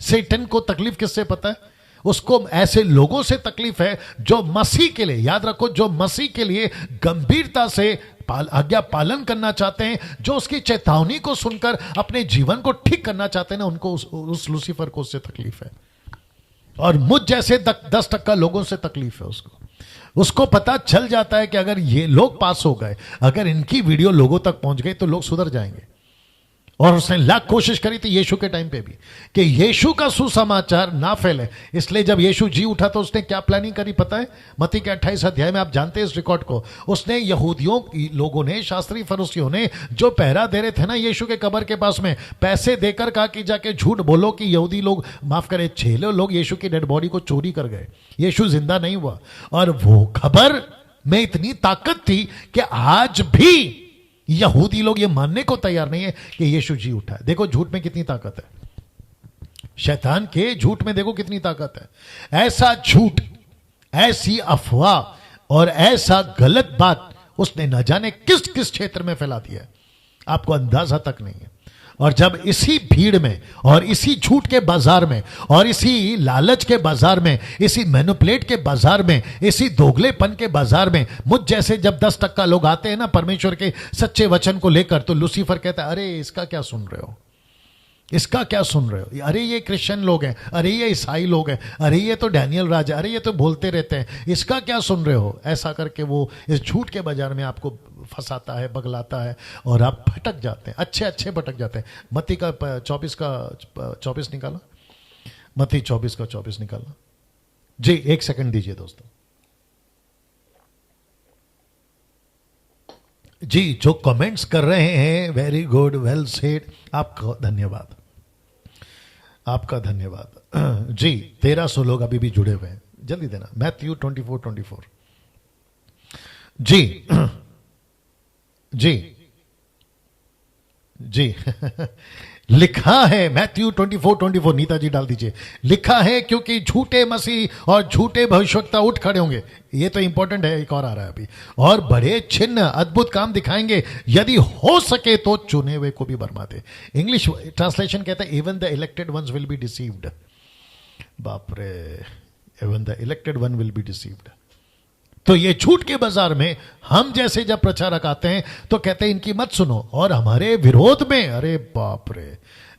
सैटन को तकलीफ किससे पता है? उसको ऐसे लोगों से तकलीफ है जो मसीह के लिए, याद रखो, जो मसीह के लिए गंभीरता से आज्ञा पालन करना चाहते हैं, जो उसकी चेतावनी को सुनकर अपने जीवन को ठीक करना चाहते हैं ना, उनको उस लूसीफर को उससे तकलीफ है। और मुझ जैसे 10% लोगों से तकलीफ है उसको पता चल जाता है कि अगर ये लोग पास हो गए, अगर इनकी वीडियो लोगों तक पहुंच गई तो लोग सुधर जाएंगे। और उसने लाख कोशिश करी थी यीशु के टाइम पे भी कि यीशु का सुसमाचार ना फैले, इसलिए जब यीशु जी उठा तो उसने क्या प्लानिंग करी पता है? मत्ती के 28 अध्याय में आप जानते हैं इस रिकॉर्ड को। उसने यहूदियों लोगों ने, शास्त्री फरीसियों ने, जो पहरा दे रहे थे ना यीशु के कब्र के पास में, पैसे देकर कहा कि जाके झूठ बोलो कि यहूदी लोग, माफ करें, 6 लोग यीशु की डेड बॉडी को चोरी कर गए, यीशु जिंदा नहीं हुआ। और वो खबर में इतनी ताकत थी कि आज भी यहूदी लोग ये मानने को तैयार नहीं है कि यीशु जी उठा है। देखो झूठ में कितनी ताकत है, शैतान के झूठ में देखो कितनी ताकत है। ऐसा झूठ, ऐसी अफवाह और ऐसा गलत बात उसने न जाने किस किस क्षेत्र में फैला दिया है, आपको अंदाजा तक नहीं है। और जब इसी भीड़ में और इसी झूठ के बाजार में और इसी लालच के बाजार में, इसी मैनिपुलेट के बाजार में, इसी दोगलेपन के बाजार में मुझ जैसे जब 10% लोग आते हैं ना परमेश्वर के सच्चे वचन को लेकर, तो लूसीफर कहता है, अरे इसका क्या सुन रहे हो, इसका क्या सुन रहे हो, अरे ये क्रिश्चियन लोग हैं, अरे ये ईसाई लोग हैं, अरे ये तो डैनियल राज है, अरे ये तो बोलते रहते हैं, इसका क्या सुन रहे हो। ऐसा करके वो इस झूठ के बाजार में आपको फंसाता है, बगलाता है और आप भटक जाते हैं, अच्छे भटक जाते हैं। मत्ती का 24 निकाला, मत्ती 24 का 24 निकाला जी। 1 सेकंड दीजिए दोस्तों जी। जो कमेंट्स कर रहे हैं, वेरी गुड, वेल सेड, आपका धन्यवाद, आपका धन्यवाद जी। 1300 लोग अभी भी जुड़े हुए हैं, जल्दी देना। मैथ्यू 24:24 जी जी जी लिखा है मैथ्यू 24:24, नीता जी डाल दीजिए। लिखा है क्योंकि झूठे मसीह और झूठे भविष्यवक्ता उठ खड़े होंगे, ये तो इंपॉर्टेंट है, एक और आ रहा है अभी, और बड़े चिन्ह अद्भुत काम दिखाएंगे, यदि हो सके तो चुने हुए को भी बरमा दे। इंग्लिश ट्रांसलेशन कहता है even the elected ones will be deceived. बाप रे, even the elected one will be deceived. तो ये झूठ के बाजार में हम जैसे जब प्रचारक आते हैं तो कहते हैं इनकी मत सुनो, और हमारे विरोध में, अरे बाप रे,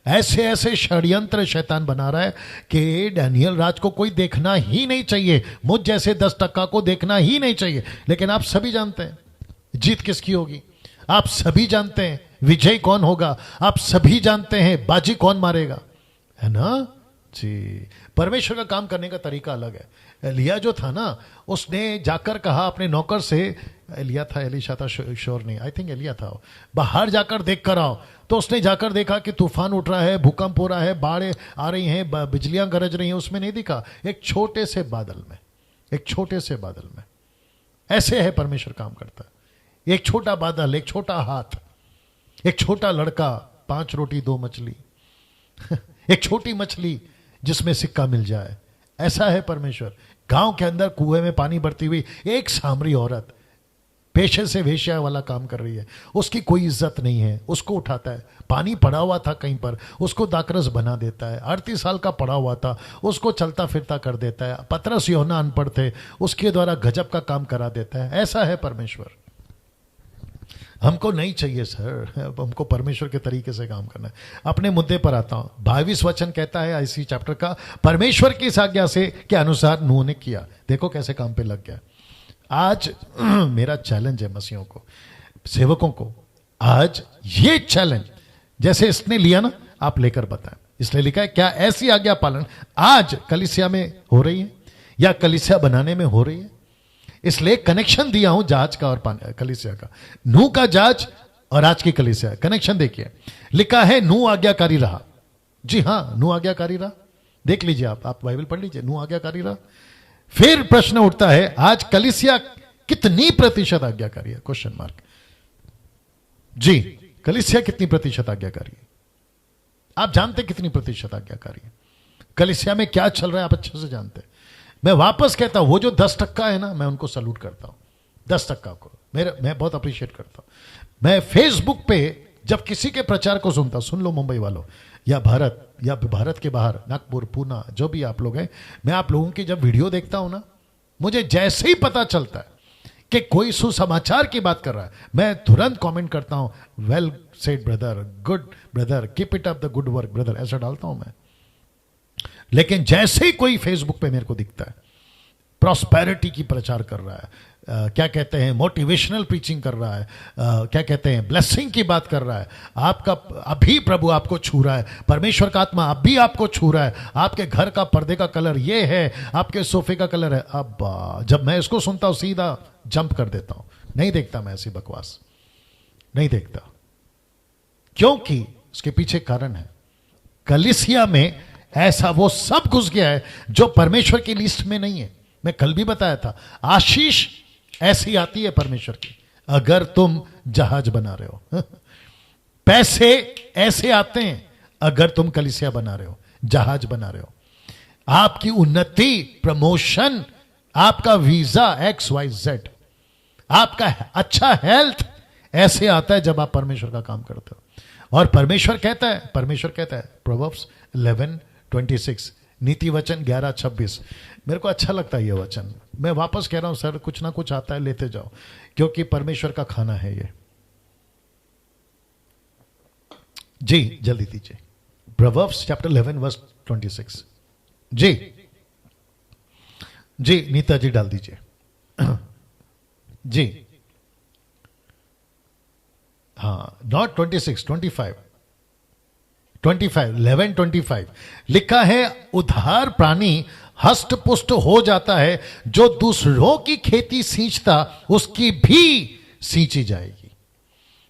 ऐसे ऐसे षड्यंत्र शैतान बना रहा है कि डैनियल राज को कोई देखना ही नहीं चाहिए, मुझ जैसे 10% को देखना ही नहीं चाहिए। लेकिन आप सभी जानते हैं जीत किसकी होगी, आप सभी जानते हैं विजय कौन होगा, आप सभी जानते हैं बाजी कौन मारेगा, है ना जी। परमेश्वर का काम करने का तरीका अलग है। एलिया जो था ना, उसने जाकर कहा अपने नौकर से, एलिया था, एलीशा था, श्योर नहीं, आई थिंक एलिया था, बाहर जाकर देख कर आओ। तो उसने जाकर देखा कि तूफान उठ रहा है, भूकंप हो रहा है, बाढ़ें आ रही हैं, बिजलियां गरज रही हैं, उसमें नहीं दिखा, एक छोटे से बादल में, एक छोटे से बादल में। ऐसे है परमेश्वर काम करता है। एक छोटा बादल, एक छोटा हाथ, एक छोटा लड़का, 5 रोटी 2 मछली एक छोटी मछली जिसमें सिक्का मिल जाए, ऐसा है परमेश्वर। गांव के अंदर कुएं में पानी भरती हुई एक सामरी औरत पेशे से वेश्या वाला काम कर रही है, उसकी कोई इज्जत नहीं है, उसको उठाता है, पानी पड़ा हुआ था कहीं पर, उसको दाकरस बना देता है, 38 साल का पड़ा हुआ था, उसको चलता फिरता कर देता है, पतरस यूहन्ना अनपढ़ थे, उसके द्वारा गजब का काम करा देता है। ऐसा है परमेश्वर। हमको नहीं चाहिए सर, हमको परमेश्वर के तरीके से काम करना है। अपने मुद्दे पर आता हूं। 22 वचन कहता है इसी चैप्टर का, परमेश्वर की इस आज्ञा से के अनुसार नूह ने किया। देखो कैसे काम पे लग गया। आज मेरा चैलेंज है मसीहों को, सेवकों को, आज ये चैलेंज जैसे इसने लिया ना, आप लेकर बताएं। इसलिए लिखा है, क्या ऐसी आज्ञा पालन आज कलीसिया में हो रही है या कलीसिया बनाने में हो रही है? इसलिए कनेक्शन दिया हूं जहाज का और कलीसिया का। नूह का जहाज और आज की कलीसिया, कनेक्शन देखिए। लिखा है नूह आज्ञाकारी रहा। जी हां, नूह आज्ञाकारी रहा। देख लीजिए, आप बाइबल पढ़ लीजिए, नूह आज्ञाकारी रहा। फिर प्रश्न उठता है, आज कलीसिया कितनी प्रतिशत आज्ञाकारी है? Question mark. जी, कलीसिया कितनी प्रतिशत आज्ञाकारी है? आप जानते कितनी प्रतिशत आज्ञाकारी है? कलीसिया में क्या चल रहा है आप अच्छे से जानते हैं। मैं वापस कहता हूं, वो जो 10% है ना, मैं उनको सल्यूट करता हूं। 10% को मैं बहुत अप्रिशिएट करता हूं। मैं फेसबुक पे जब किसी के प्रचार को सुनता, सुन लो मुंबई वालों या भारत के बाहर, नागपुर, पूना, जो भी आप लोग हैं, मैं आप लोगों की जब वीडियो देखता हूं ना, मुझे जैसे ही पता चलता है कि कोई सुसमाचार की बात कर रहा है, मैं तुरंत कमेंट करता हूं, well said brother, good brother, keep it up the good work brother, ऐसा डालता हूं मैं। लेकिन जैसे ही कोई फेसबुक पे मेरे को दिखता है प्रॉस्पेरिटी की प्रचार कर रहा है, क्या कहते हैं, मोटिवेशनल प्रीचिंग कर रहा है, क्या कहते हैं, ब्लेसिंग की बात कर रहा है, आपका अभी प्रभु आपको छू रहा है, परमेश्वर का आत्मा अभी आपको छू रहा है, आपके घर का पर्दे का कलर ये है, आपके सोफे का कलर है, अब जब मैं इसको सुनता हूं सीधा जंप कर देता हूं। नहीं देखता मैं ऐसी बकवास, नहीं देखता। क्योंकि उसके पीछे कारण है। कलीसिया में ऐसा वो सब घुस गया है जो परमेश्वर की लिस्ट में नहीं है। मैं कल भी बताया था, आशीष ऐसी आती है परमेश्वर की अगर तुम जहाज बना रहे हो। पैसे ऐसे आते हैं अगर तुम कलीसिया बना रहे हो, जहाज बना रहे हो। आपकी उन्नति, प्रमोशन, आपका वीजा XYZ, आपका अच्छा हेल्थ ऐसे आता है जब आप परमेश्वर का काम करते हो। और परमेश्वर कहता है प्रोवर्ब्स 11:26, नीति वचन 11:26। मेरे को अच्छा लगता है ये वचन। मैं वापस कह रहा हूं सर, कुछ ना कुछ आता है, लेते जाओ, क्योंकि परमेश्वर का खाना है ये। जी जल्दी दीजिए, प्रोवर्ब्स चैप्टर 11:26। जी नीता जी डाल दीजिए। जी हाँ, नॉट 26, 25, 11:25 लिखा है, उधार प्राणी हष्ट पुष्ट हो जाता है, जो दूसरों की खेती सींचता उसकी भी सींची जाएगी।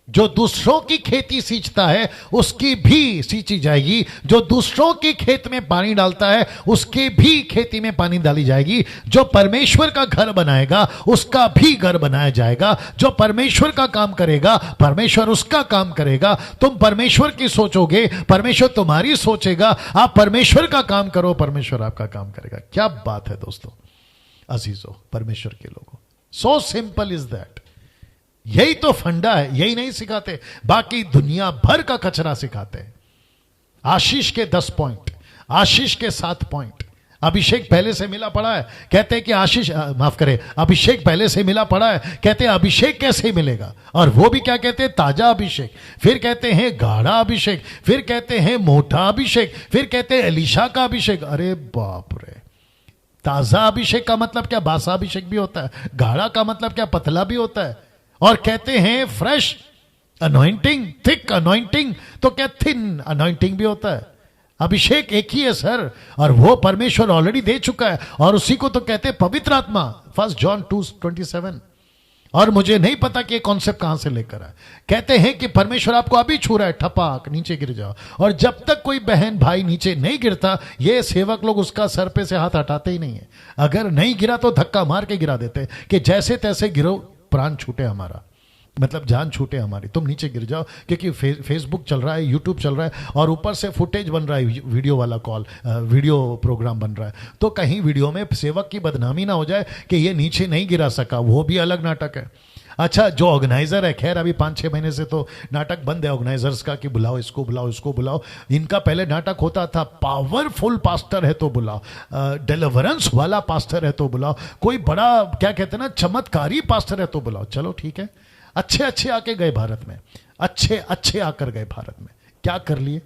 जो दूसरों की खेती सींचता है उसकी भी सींची जाएगी। जो दूसरों के खेत में पानी डालता है उसके भी खेती में पानी डाली जाएगी। जो परमेश्वर का घर बनाएगा उसका भी घर बनाया जाएगा। जो परमेश्वर का काम करेगा परमेश्वर उसका काम करेगा। तुम परमेश्वर की सोचोगे, परमेश्वर तुम्हारी सोचेगा। आप परमेश्वर का काम करो, परमेश्वर आपका काम करेगा। क्या बात है दोस्तों, अजीजों, परमेश्वर के लोगों। So simple is that. यही तो फंडा है, यही नहीं सिखाते, बाकी दुनिया भर का कचरा सिखाते हैं। आशीष के 10 पॉइंट, आशीष के 7 पॉइंट, अभिषेक पहले से मिला पड़ा है, कहते हैं कि आशीष, माफ करें, अभिषेक पहले से मिला पड़ा है, कहते हैं अभिषेक कैसे मिलेगा, और वो भी क्या कहते हैं, ताजा अभिषेक, फिर कहते हैं गाढ़ा अभिषेक, फिर कहते हैं मोटा अभिषेक, फिर कहते हैं एलीशा का अभिषेक। अरे बाप रे, ताजा अभिषेक का मतलब क्या, बासा अभिषेक भी होता है, गाढ़ा का मतलब क्या, पतला भी होता है, और कहते हैं फ्रेश अनॉइंटिंग, थिक अनॉइंटिंग, तो क्या थिन अनॉइंटिंग भी होता है। अभिषेक एक ही है सर, और वो परमेश्वर ऑलरेडी दे चुका है, और उसी को तो कहते हैं पवित्र आत्मा, 1 जॉन 2:27। और मुझे नहीं पता कि ये कॉन्सेप्ट कहां से लेकर आए। कहते हैं कि परमेश्वर आपको अभी छू रहा है, ठपाक नीचे गिर जाओ, और जब तक कोई बहन भाई नीचे नहीं गिरता, ये सेवक लोग उसका सर पे से हाथ हटाते ही नहीं है। अगर नहीं गिरा तो धक्का मार के गिरा देते हैं कि जैसे तैसे गिरो, प्राण छूटे हमारा, मतलब जान छूटे हमारी, तुम नीचे गिर जाओ। क्योंकि फेसबुक चल रहा है, यूट्यूब चल रहा है, और ऊपर से फुटेज बन रहा है, वीडियो वाला वीडियो प्रोग्राम बन रहा है, तो कहीं वीडियो में सेवक की बदनामी ना हो जाए कि ये नीचे नहीं गिरा सका, वो भी अलग नाटक है। अच्छा, जो ऑर्गेनाइजर है, खैर अभी 5-6 महीने से तो नाटक बंद है ऑर्गेनाइजर्स का कि बुलाओ इसको, बुलाओ इसको, बुलाओ। इनका पहले नाटक होता था, पावरफुल पास्टर है तो बुलाओ, डिलीवरेंस वाला पास्टर है तो बुलाओ, कोई बड़ा क्या कहते हैं ना, चमत्कारी पास्टर है तो बुलाओ। चलो ठीक है, अच्छे अच्छे आके गए भारत में, अच्छे अच्छे आकर गए भारत में, क्या कर लिए?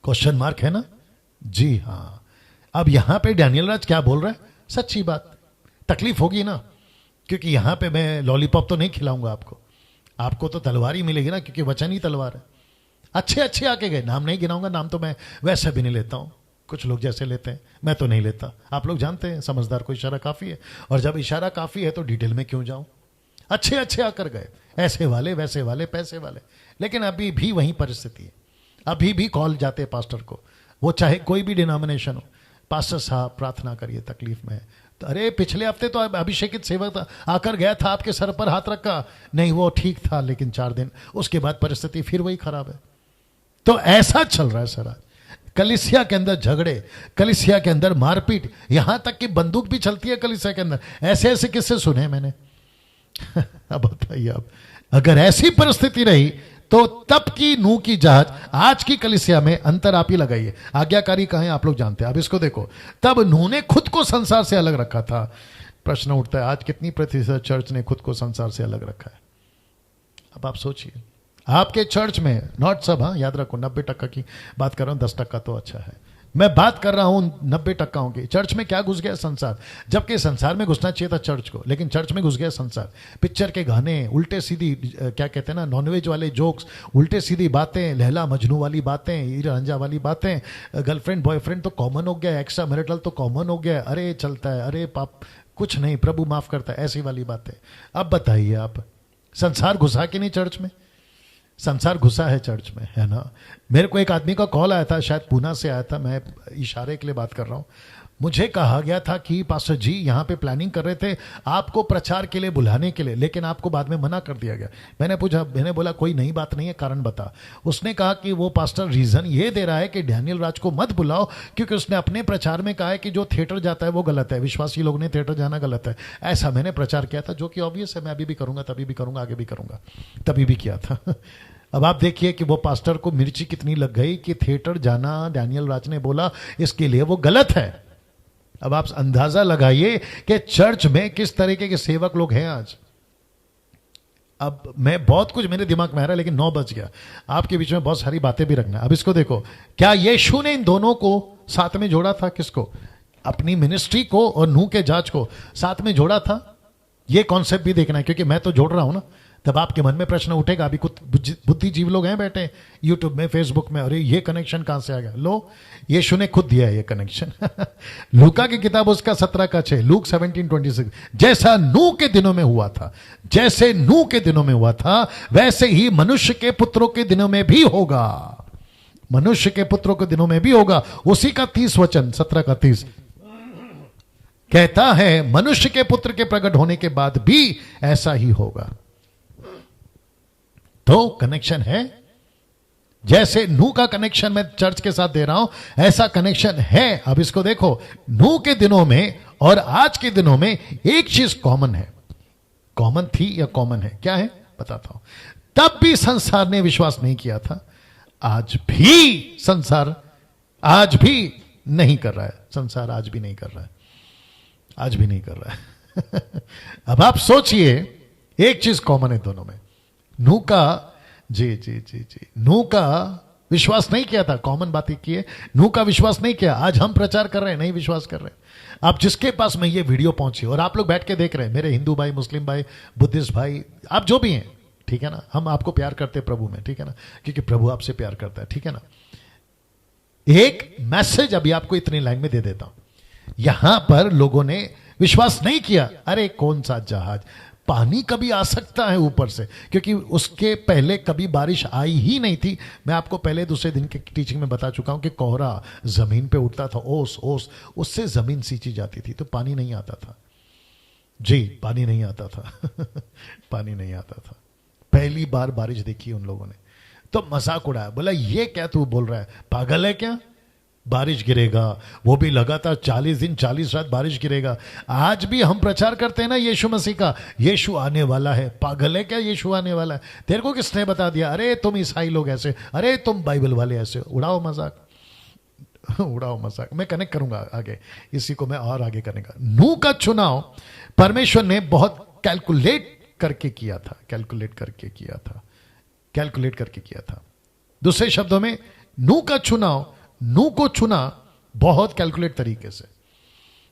क्वेश्चन मार्क है ना? जी हां। अब यहां पे डैनियल राज क्या बोल रहा है? सच्ची बात, तकलीफ होगी ना, क्योंकि यहां पे मैं लॉलीपॉप तो नहीं खिलाऊंगा आपको, आपको तो तलवार ही मिलेगी ना, क्योंकि वचन ही तलवार है। अच्छे अच्छे आके गए, नाम नहीं गिनाऊंगा, नाम तो मैं वैसे भी नहीं लेता हूं, कुछ लोग जैसे लेते हैं, मैं तो नहीं लेता। आप लोग जानते हैं समझदार को इशारा काफी है, और जब इशारा काफी है तो डिटेल में क्यों जाऊं। अच्छे अच्छे आकर गए, ऐसे वाले वैसे वाले पैसे वाले, लेकिन अभी भी वही परिस्थिति है। अभी भी कॉल जाते हैं पास्टर को, वो चाहे कोई भी डिनोमिनेशन हो, पास्टर साहब प्रार्थना करिए, तकलीफ में है। तो अरे पिछले हफ्ते तो अभिषेकित सेवक आकर गया था, आपके सर पर हाथ रखा, नहीं वो ठीक था, लेकिन 4 दिन उसके बाद परिस्थिति फिर वही खराब है। तो ऐसा चल रहा है सर आज कलीसिया के अंदर, झगड़े, कलीसिया के अंदर मारपीट, यहां तक कि बंदूक भी चलती है कलीसिया के अंदर। ऐसे ऐसे किस्से सुने मैंने। अब बताइए, अब अगर ऐसी परिस्थिति रही तो तब की नूह की जहाज, आज की कलीसिया में अंतर आप ही लगाइए। आज्ञाकारी कहां है आप लोग जानते हैं। अब इसको देखो, तब नूह ने खुद को संसार से अलग रखा था। प्रश्न उठता है, आज कितनी प्रतिशत चर्च ने खुद को संसार से अलग रखा है? अब आप सोचिए, आपके चर्च में, नॉट सब, हाँ याद रखो 90% की बात कर रहा हूं, 10% तो अच्छा है, मैं बात कर रहा हूं 90% की। चर्च में क्या घुस गया? संसार। जबकि संसार में घुसना चाहिए था चर्च को, लेकिन चर्च में घुस गया संसार। पिक्चर के गाने, उल्टे सीधी क्या कहते हैं ना, नॉनवेज वाले जोक्स, उल्टे सीधी बातें, लैला मजनू वाली बातें, हीरा रंझा वाली बातें, गर्लफ्रेंड बॉयफ्रेंड तो कॉमन हो गया, एक्स्ट्रा मैरिटल तो कॉमन हो गया, अरे चलता है, अरे पाप कुछ नहीं, प्रभु माफ करता है, ऐसी वाली बातें। अब बताइए आप, संसार घुसा कि नहीं चर्च में? संसार घुसा है चर्च में, है ना। मेरे को एक आदमी का कॉल आया था, शायद पूना से आया था, मैं इशारे के लिए बात कर रहा हूं। मुझे कहा गया था कि पास्टर जी यहाँ पे प्लानिंग कर रहे थे आपको प्रचार के लिए बुलाने के लिए, लेकिन आपको बाद में मना कर दिया गया। मैंने पूछा, मैंने बोला कोई नई बात नहीं है, कारण बता। उसने कहा कि वो पास्टर रीजन ये दे रहा है कि डैनियल राज को मत बुलाओ, क्योंकि उसने अपने प्रचार में कहा है कि जो थिएटर जाता है वो गलत है, विश्वासी लोग ने थिएटर जाना गलत है। ऐसा मैंने प्रचार किया था, जो कि ऑब्वियस है, मैं अभी भी करूंगा, तभी भी करूंगा, आगे भी करूंगा, तभी भी किया था। अब आप देखिए कि वो पास्टर को मिर्ची कितनी लग गई कि थिएटर जाना डैनियल राज ने बोला इसके लिए वो गलत है। अब आप अंदाजा लगाइए कि चर्च में किस तरीके के सेवक लोग हैं आज। अब मैं बहुत कुछ मेरे दिमाग में आ रहा है, लेकिन 9 बज गया, आपके बीच में बहुत सारी बातें भी रखना। अब इसको देखो, क्या यीशु ने इन दोनों को साथ में जोड़ा था? किसको? अपनी मिनिस्ट्री को और नूह के जहाज को साथ में जोड़ा था? ये कॉन्सेप्ट भी देखना है, क्योंकि मैं तो जोड़ रहा हूं ना। तब आपके मन में प्रश्न उठेगा, अभी कुछ बुद्धिजीवी लोग हैं बैठे यूट्यूब में, फेसबुक में, अरे ये कनेक्शन कहां से आ गया? लो, यीशु ने खुद दिया है ये कनेक्शन। लूका की किताब उसका 17:6, लूक 17:26, जैसा नूह के दिनों में हुआ था, जैसे नूह के दिनों में हुआ था, वैसे ही मनुष्य के पुत्रों के दिनों में भी होगा। मनुष्य के पुत्रों के दिनों में भी होगा। उसी का 30 वचन, 17:30 कहता है, मनुष्य के पुत्र के प्रकट होने के बाद भी ऐसा ही होगा। तो कनेक्शन है, जैसे नूह का कनेक्शन मैं चर्च के साथ दे रहा हूं, ऐसा कनेक्शन है। अब इसको देखो, नूह के दिनों में और आज के दिनों में एक चीज कॉमन है। कॉमन थी या कॉमन है? क्या है बताता हूं। तब भी संसार ने विश्वास नहीं किया था, आज भी संसार, आज भी नहीं कर रहा है। संसार आज भी नहीं कर रहा है, आज भी नहीं कर रहा है। अब आप सोचिए, एक चीज कॉमन है दोनों में। नूह का, जी जी जी जी, नूह का विश्वास नहीं किया था, कॉमन बात ही की है। नूह का विश्वास नहीं किया, आज हम प्रचार कर रहे हैं, नहीं विश्वास कर रहे हैं। आप जिसके पास में ये वीडियो पहुंची और आप लोग बैठ के देख रहे हैं, मेरे हिंदू भाई, मुस्लिम भाई, बुद्धिस्ट भाई, आप जो भी हैं, ठीक है ना, हम आपको प्यार करते हैं प्रभु में, ठीक है ना, क्योंकि प्रभु आपसे प्यार करता है, ठीक है ना। एक मैसेज अभी आपको इतनी लाइन में दे देता हूं। यहां पर लोगों ने विश्वास नहीं किया, अरे कौन सा जहाज, पानी कभी आ सकता है ऊपर से, क्योंकि उसके पहले कभी बारिश आई ही नहीं थी। मैं आपको पहले दूसरे दिन की टीचिंग में बता चुका हूं कि कोहरा जमीन पे उठता था, ओस ओस, उससे जमीन सींची जाती थी, तो पानी नहीं आता था। जी, पानी नहीं आता था। पानी नहीं आता था। पहली बार बारिश देखी उन लोगों ने, तो मजाक उड़ाया, बोला ये क्या तू बोल रहा है, पागल है क्या, बारिश गिरेगा, वो भी लगातार 40 दिन 40 रात बारिश गिरेगा। आज भी हम प्रचार करते हैं ना यीशु मसीह का, यीशु आने वाला है, पागल है क्या, यीशु आने वाला है, तेरे को किसने बता दिया, अरे तुम ईसाई लोग ऐसे, अरे तुम बाइबल वाले ऐसे, उड़ाओ मजाक। उड़ाओ मजाक, मैं कनेक्ट करूंगा आगे, इसी को मैं और आगे करेंगे। नूह का चुनाव परमेश्वर ने बहुत कैलकुलेट करके किया था, कैलकुलेट करके किया था, कैलकुलेट करके किया था। दूसरे शब्दों में नू का चुनाव, नू को चुना बहुत कैलकुलेट तरीके से।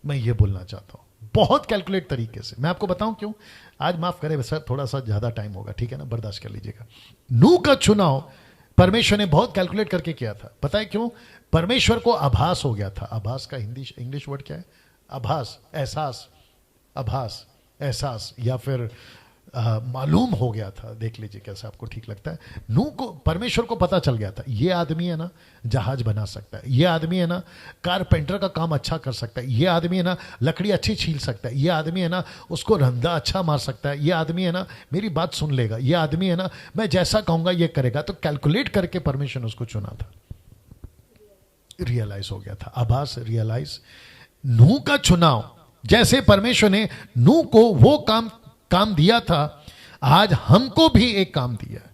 मैं ये बोलना चाहता हूं, बहुत कैलकुलेट तरीके से। मैं आपको बताऊं क्यों। आज माफ करें सर, थोड़ा सा ज्यादा टाइम होगा, ठीक है ना, बर्दाश्त कर लीजिएगा। नू का चुनाव परमेश्वर ने बहुत कैलकुलेट करके किया था। पता है क्यों? परमेश्वर को आभास हो गया था। आभास का हिंदी इंग्लिश वर्ड क्या है? आभास, एहसास, आभास, एहसास, या फिर मालूम हो गया था। देख लीजिए कैसा आपको ठीक लगता है। नूह को, परमेश्वर को पता चल गया था, ये आदमी है ना जहाज बना सकता है, ये आदमी है ना कारपेंटर का काम अच्छा कर सकता है, ये आदमी है ना लकड़ी अच्छी छील सकता है, ये आदमी है ना उसको रंधा अच्छा मार सकता है, ये आदमी है ना मेरी बात सुन लेगा, ये आदमी है ना मैं जैसा कहूंगा ये करेगा। तो कैलकुलेट करके परमेश्वर ने उसको चुना था। रियलाइज हो गया था, आभास, रियलाइज। नूह का चुनाव, जैसे परमेश्वर ने नूह को वो काम दिया था, आज हमको भी एक काम दिया है।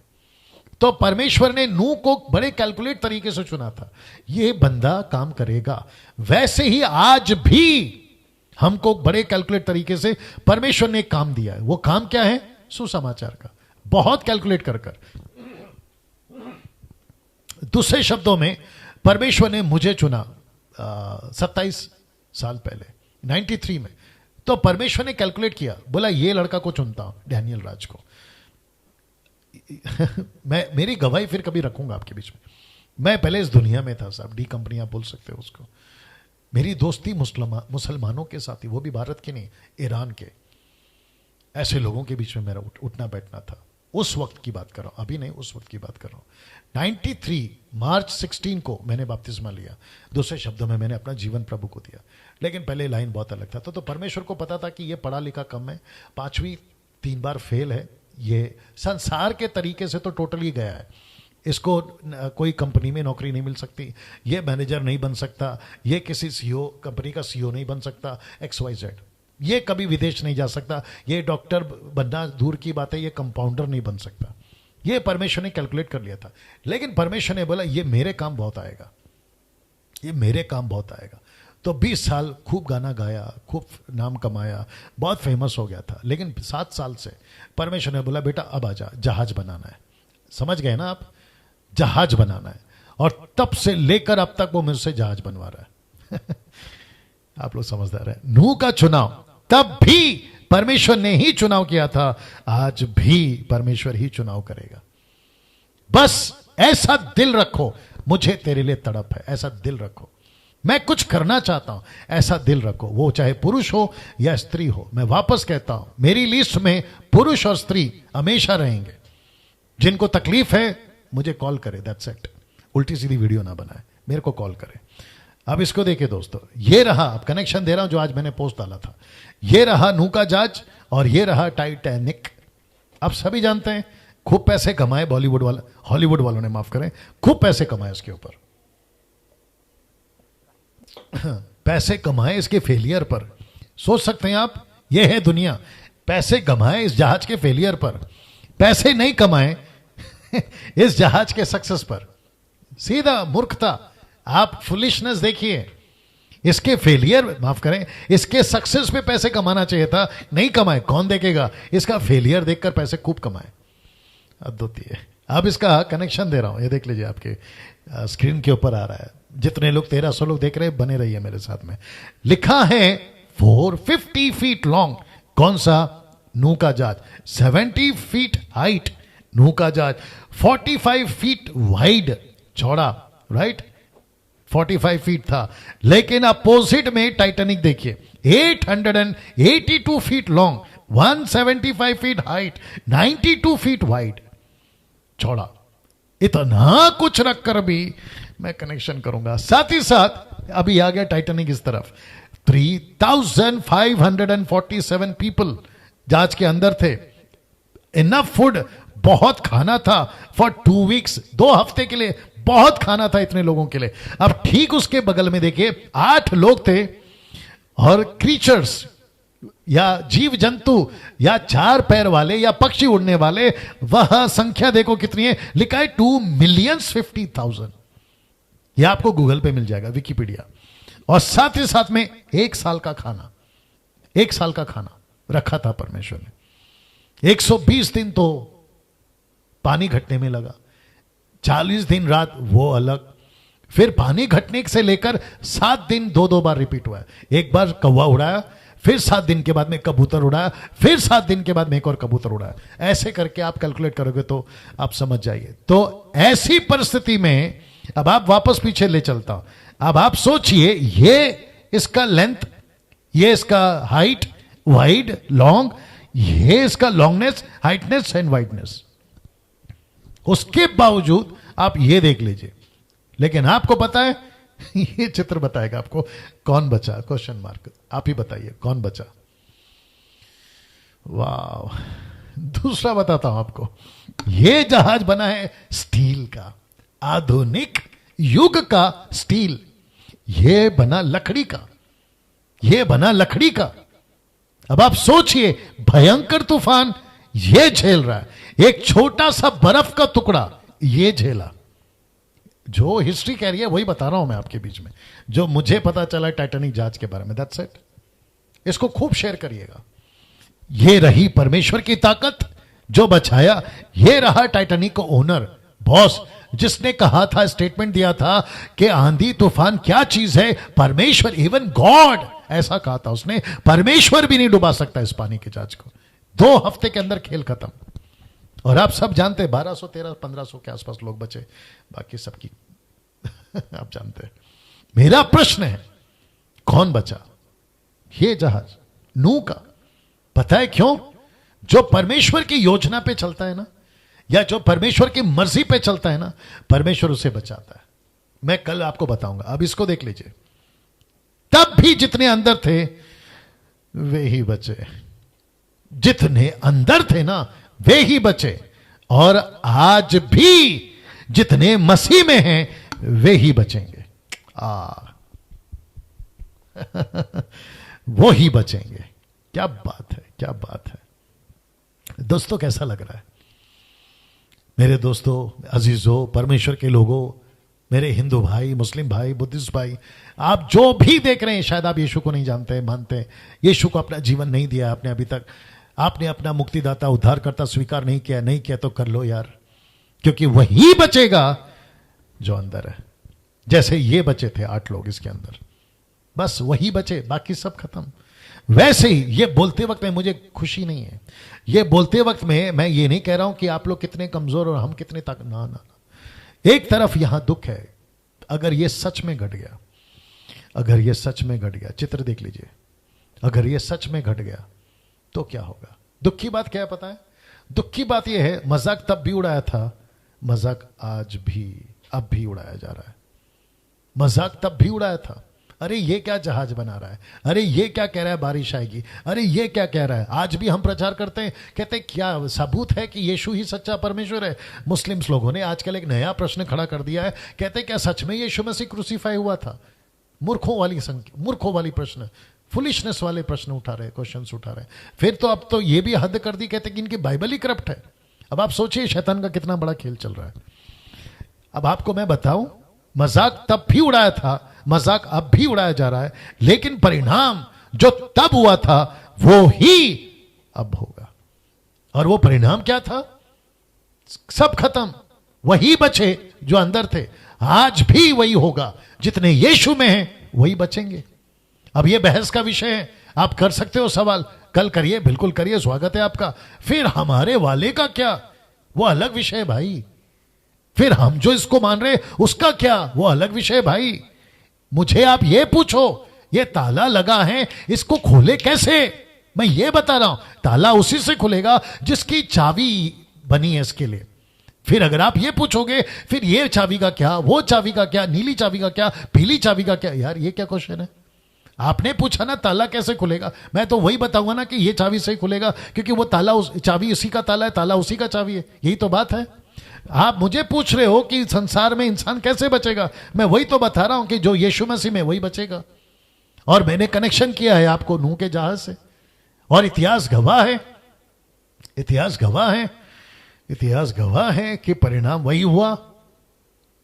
तो परमेश्वर ने नूह को बड़े कैलकुलेट तरीके से चुना था, ये बंदा काम करेगा। वैसे ही आज भी हमको बड़े कैलकुलेट तरीके से परमेश्वर ने एक काम दिया है। वो काम क्या है? सुसमाचार का, बहुत कैलकुलेट कर। दूसरे शब्दों में परमेश्वर ने मुझे चुना 27 साल पहले, 93 में। तो परमेश्वर ने कैलकुलेट किया, बोला ये लड़का को चुनता हूं, डैनियल राज को। मैं मेरी गवाही फिर कभी रखूंगा आपके बीच में। मैं पहले इस दुनिया में था साहब, डी कंपनी आप बोल सकते हो उसको। मेरी दोस्ती मुसलमानों के साथ थी, वो भी भारत के नहीं, ईरान के। ऐसे लोगों के बीच में मेरा उठना बैठना था। उस वक्त की बात कर रहा हूं, अभी नहीं, उस वक्त की बात कर रहा हूं। 93 मार्च 16 को मैंने बपतिस्मा लिया। दूसरे शब्दों में मैंने अपना जीवन प्रभु को दिया। लेकिन पहले लाइन बहुत अलग था। तो परमेश्वर को पता था कि ये पढ़ा लिखा कम है, 5वीं 3 बार फेल है, ये संसार के तरीके से तो टोटली गया है। इसको कोई कंपनी में नौकरी नहीं मिल सकती, ये मैनेजर नहीं बन सकता, ये किसी सीईओ कंपनी का सीईओ नहीं बन सकता, XYZ। ये कभी विदेश नहीं जा सकता, ये डॉक्टर बनना दूर की बात है, ये कंपाउंडर नहीं बन सकता। ये परमेश्वर ने कैलकुलेट कर लिया था। लेकिन परमेश्वर ने बोला ये मेरे काम बहुत आएगा, ये मेरे काम बहुत आएगा। तो 20 साल खूब गाना गाया, खूब नाम कमाया, बहुत फेमस हो गया था। लेकिन 7 साल से परमेश्वर ने बोला बेटा अब आजा, जहाज बनाना है। समझ गए ना आप? जहाज बनाना है। और तब से लेकर अब तक वो मुझसे जहाज बनवा रहा है। आप लोग समझदार हैं। नूह का चुनाव तब भी परमेश्वर ने ही चुनाव किया था, आज भी परमेश्वर ही चुनाव करेगा। बस ऐसा दिल रखो, मुझे तेरे लिए तड़प है, ऐसा दिल रखो। मैं कुछ करना चाहता हूं, ऐसा दिल रखो। वो चाहे पुरुष हो या स्त्री हो। मैं वापस कहता हूं, मेरी लिस्ट में पुरुष और स्त्री हमेशा रहेंगे। जिनको तकलीफ है मुझे कॉल करे, दैट्स इट। उल्टी सीधी वीडियो ना बनाए, मेरे को कॉल करे। अब इसको देखिए दोस्तों, ये रहा, अब कनेक्शन दे रहा हूं जो आज मैंने पोस्ट डाला था। ये रहा नूह का जहाज और ये रहा टाइटैनिक। अब सभी जानते हैं खूब पैसे कमाए बॉलीवुड वाला, हॉलीवुड वालों ने, माफ करें, खूब पैसे कमाए इसके ऊपर। पैसे कमाए इसके फेलियर पर। सोच सकते हैं आप, ये है दुनिया। पैसे कमाए इस जहाज के फेलियर पर, पैसे नहीं कमाए इस जहाज के सक्सेस पर। सीधा मूर्खता। आप फुलिशनेस देखिए। इसके फेलियर, माफ करें, इसके सक्सेस पे पैसे कमाना चाहिए था, नहीं कमाए। कौन देखेगा? इसका फेलियर देखकर पैसे खूब कमाए। अद्भुत। अब इसका कनेक्शन दे रहा हूं, ये देख लीजिए, आपके स्क्रीन के ऊपर आ रहा है। जितने लोग 1300 लोग देख रहे हैं, बने रहिए मेरे साथ में। लिखा है 450 फीट लॉन्ग। कौन सा? नूह का जहाज। 70 फीट हाइट नूह का जहाज। 45 फीट वाइड, चौड़ा, राइट, 45 फीट था। लेकिन अपोजिट में टाइटैनिक देखिए, 882 feet long, 175 feet height, 92 feet wide, चौड़ा। इतना कुछ रखकर भी मैं कनेक्शन करूंगा। साथ ही साथ अभी आ गया टाइटैनिक इस तरफ। 3547 पीपल जहाज के अंदर थे। इनफ फूड, बहुत खाना था फॉर 2 वीक्स, 2 हफ्ते के लिए बहुत खाना था इतने लोगों के लिए। अब ठीक उसके बगल में देखिए 8 लोग थे, और क्रीचर्स या जीव जंतु या 4 पैर वाले या पक्षी उड़ने वाले, वह संख्या देखो कितनी है। लिखा है 2,50,000। यह आपको गूगल पे मिल जाएगा, विकिपीडिया। और साथ ही साथ में 1 साल का खाना, 1 साल का खाना रखा था परमेश्वर ने। 120 दिन तो पानी घटने में लगा, 40 दिन रात वो अलग, फिर पानी घटने से लेकर 7 दिन दो बार रिपीट हुआ है। एक बार कौवा उड़ाया, फिर 7 दिन के बाद में कबूतर उड़ाया, फिर 7 दिन के बाद में एक और कबूतर उड़ाया। ऐसे करके आप कैलकुलेट करोगे तो आप समझ जाइए। तो ऐसी परिस्थिति में अब आप वापस पीछे ले चलता हूं। अब आप सोचिए, ये इसका लेंथ, ये इसका हाइट, वाइड, लॉन्ग, ये इसका लॉन्गनेस, हाइटनेस एंड वाइडनेस। उसके बावजूद आप ये देख लीजिए, लेकिन आपको पता है ये चित्र बताएगा आपको कौन बचा, क्वेश्चन मार्क। आप ही बताइए कौन बचा। वाह, दूसरा बताता हूं आपको। ये जहाज बना है स्टील का, आधुनिक युग का स्टील। ये बना लकड़ी का, ये बना लकड़ी का। अब आप सोचिए, भयंकर तूफान ये झेल रहा है, एक छोटा सा बर्फ का टुकड़ा ये झेला। जो हिस्ट्री कह रही है वही बता रहा हूं मैं आपके बीच में, जो मुझे पता चला टाइटैनिक जहाज के बारे में। That's it. इसको खूब शेयर करिएगा। ये रही परमेश्वर की ताकत जो बचाया। ये रहा टाइटैनिक का ओनर, बॉस, जिसने कहा था, स्टेटमेंट दिया था कि आंधी तूफान क्या चीज है, परमेश्वर, इवन गॉड, ऐसा कहा था उसने, परमेश्वर भी नहीं डुबा सकता इस पानी के जहाज को। 2 हफ्ते के अंदर खेल खत्म। और आप सब जानते हैं 1200, 1300, 1500 के आसपास लोग बचे, बाकी सबकी आप जानते हैं। मेरा प्रश्न है, कौन बचा? ये जहाज नूह का। पता है क्यों? जो परमेश्वर की योजना पे चलता है ना, या जो परमेश्वर की मर्जी पे चलता है ना, परमेश्वर उसे बचाता है। मैं कल आपको बताऊंगा। अब इसको देख लीजिए। तब भी जितने अंदर थे वे ही बचे, जितने अंदर थे ना वे ही बचे। और आज भी जितने मसीह में हैं वे ही बचेंगे। वो ही बचेंगे। क्या बात है, क्या बात है। दोस्तों, कैसा लग रहा है? मेरे दोस्तों, अजीजों, परमेश्वर के लोगों, मेरे हिंदू भाई, मुस्लिम भाई, बुद्धिस्ट भाई, आप जो भी देख रहे हैं, शायद आप यीशु को नहीं जानते, मानते, यीशु को अपना जीवन नहीं दिया आपने अभी तक, आपने अपना मुक्तिदाता, उद्धारकर्ता स्वीकार नहीं किया। नहीं किया तो कर लो यार, क्योंकि वही बचेगा जो अंदर है। जैसे ये बचे थे 8 लोग इसके अंदर, बस वही बचे, बाकी सब खत्म। वैसे ही ये बोलते वक्त में मुझे खुशी नहीं है। ये बोलते वक्त में मैं ये नहीं कह रहा हूं कि आप लोग कितने कमजोर और हम कितने ताकत, ना ना ना। एक तरफ यहां दुख है। अगर ये सच में घट गया, अगर ये सच में घट गया, चित्र देख लीजिए, अगर ये सच में घट गया तो क्या होगा? दुख की बात क्या है पता है? दुख की बात यह है, मजाक तब भी उड़ाया था, मजाक आज भी, अब भी उड़ाया जा रहा है। मजाक तब भी उड़ाया था, अरे ये क्या जहाज बना रहा है, अरे ये क्या कह रहा है बारिश आएगी, अरे ये क्या कह रहा है। आज भी हम प्रचार करते हैं, कहते हैं क्या सबूत है कि यीशु ही सच्चा परमेश्वर है। मुस्लिम्स लोगों ने आजकल एक नया प्रश्न खड़ा कर दिया है, कहते हैं क्या सच में यीशु मसीह क्रूसीफाई हुआ था? मूर्खों वाली प्रश्न, फुलिशनेस वाले प्रश्न उठा रहे, क्वेश्चंस उठा रहे। फिर तो अब तो ये भी हद कर दी, कहते हैं कि इनकी बाइबल ही करप्ट है। अब आप सोचिए शैतान का कितना बड़ा खेल चल रहा है। अब आपको मैं बताऊं, मजाक तब भी उड़ाया था, मजाक अब भी उड़ाया जा रहा है, लेकिन परिणाम जो तब हुआ था वो ही अब होगा। और वो परिणाम क्या था? सब खत्म, वही बचे जो अंदर थे। आज भी वही होगा, जितने यीशु में हैं वही बचेंगे। अब ये बहस का विषय है, आप कर सकते हो सवाल, कल करिए, बिल्कुल करिए, स्वागत है आपका। फिर हमारे वाले का क्या, वो अलग विषय है भाई। फिर हम जो इसको मान रहे उसका क्या, वो अलग विषय है भाई। मुझे आप ये पूछो, ये ताला लगा है, इसको खोले कैसे? मैं ये बता रहा हूं, ताला उसी से खुलेगा जिसकी चाबी बनी है इसके लिए। फिर अगर आप ये पूछोगे, फिर ये चाबी का क्या, वो चाबी का क्या, नीली चाबी का क्या, पीली चाबी का क्या, यार ये क्या क्वेश्चन है? आपने पूछा ना ताला कैसे खुलेगा, मैं तो वही बताऊंगा ना कि ये चाबी से खुलेगा, क्योंकि वो ताला, चाबी उसी का ताला है, ताला उसी का चाबी है। यही तो बात है। आप मुझे पूछ रहे हो कि संसार में इंसान कैसे बचेगा, मैं वही तो बता रहा हूं कि जो यीशु मसीह में वही बचेगा। और मैंने कनेक्शन किया है आपको नूह के जहाज से, और इतिहास गवाह है, इतिहास गवाह है, इतिहास गवाह है कि परिणाम वही हुआ।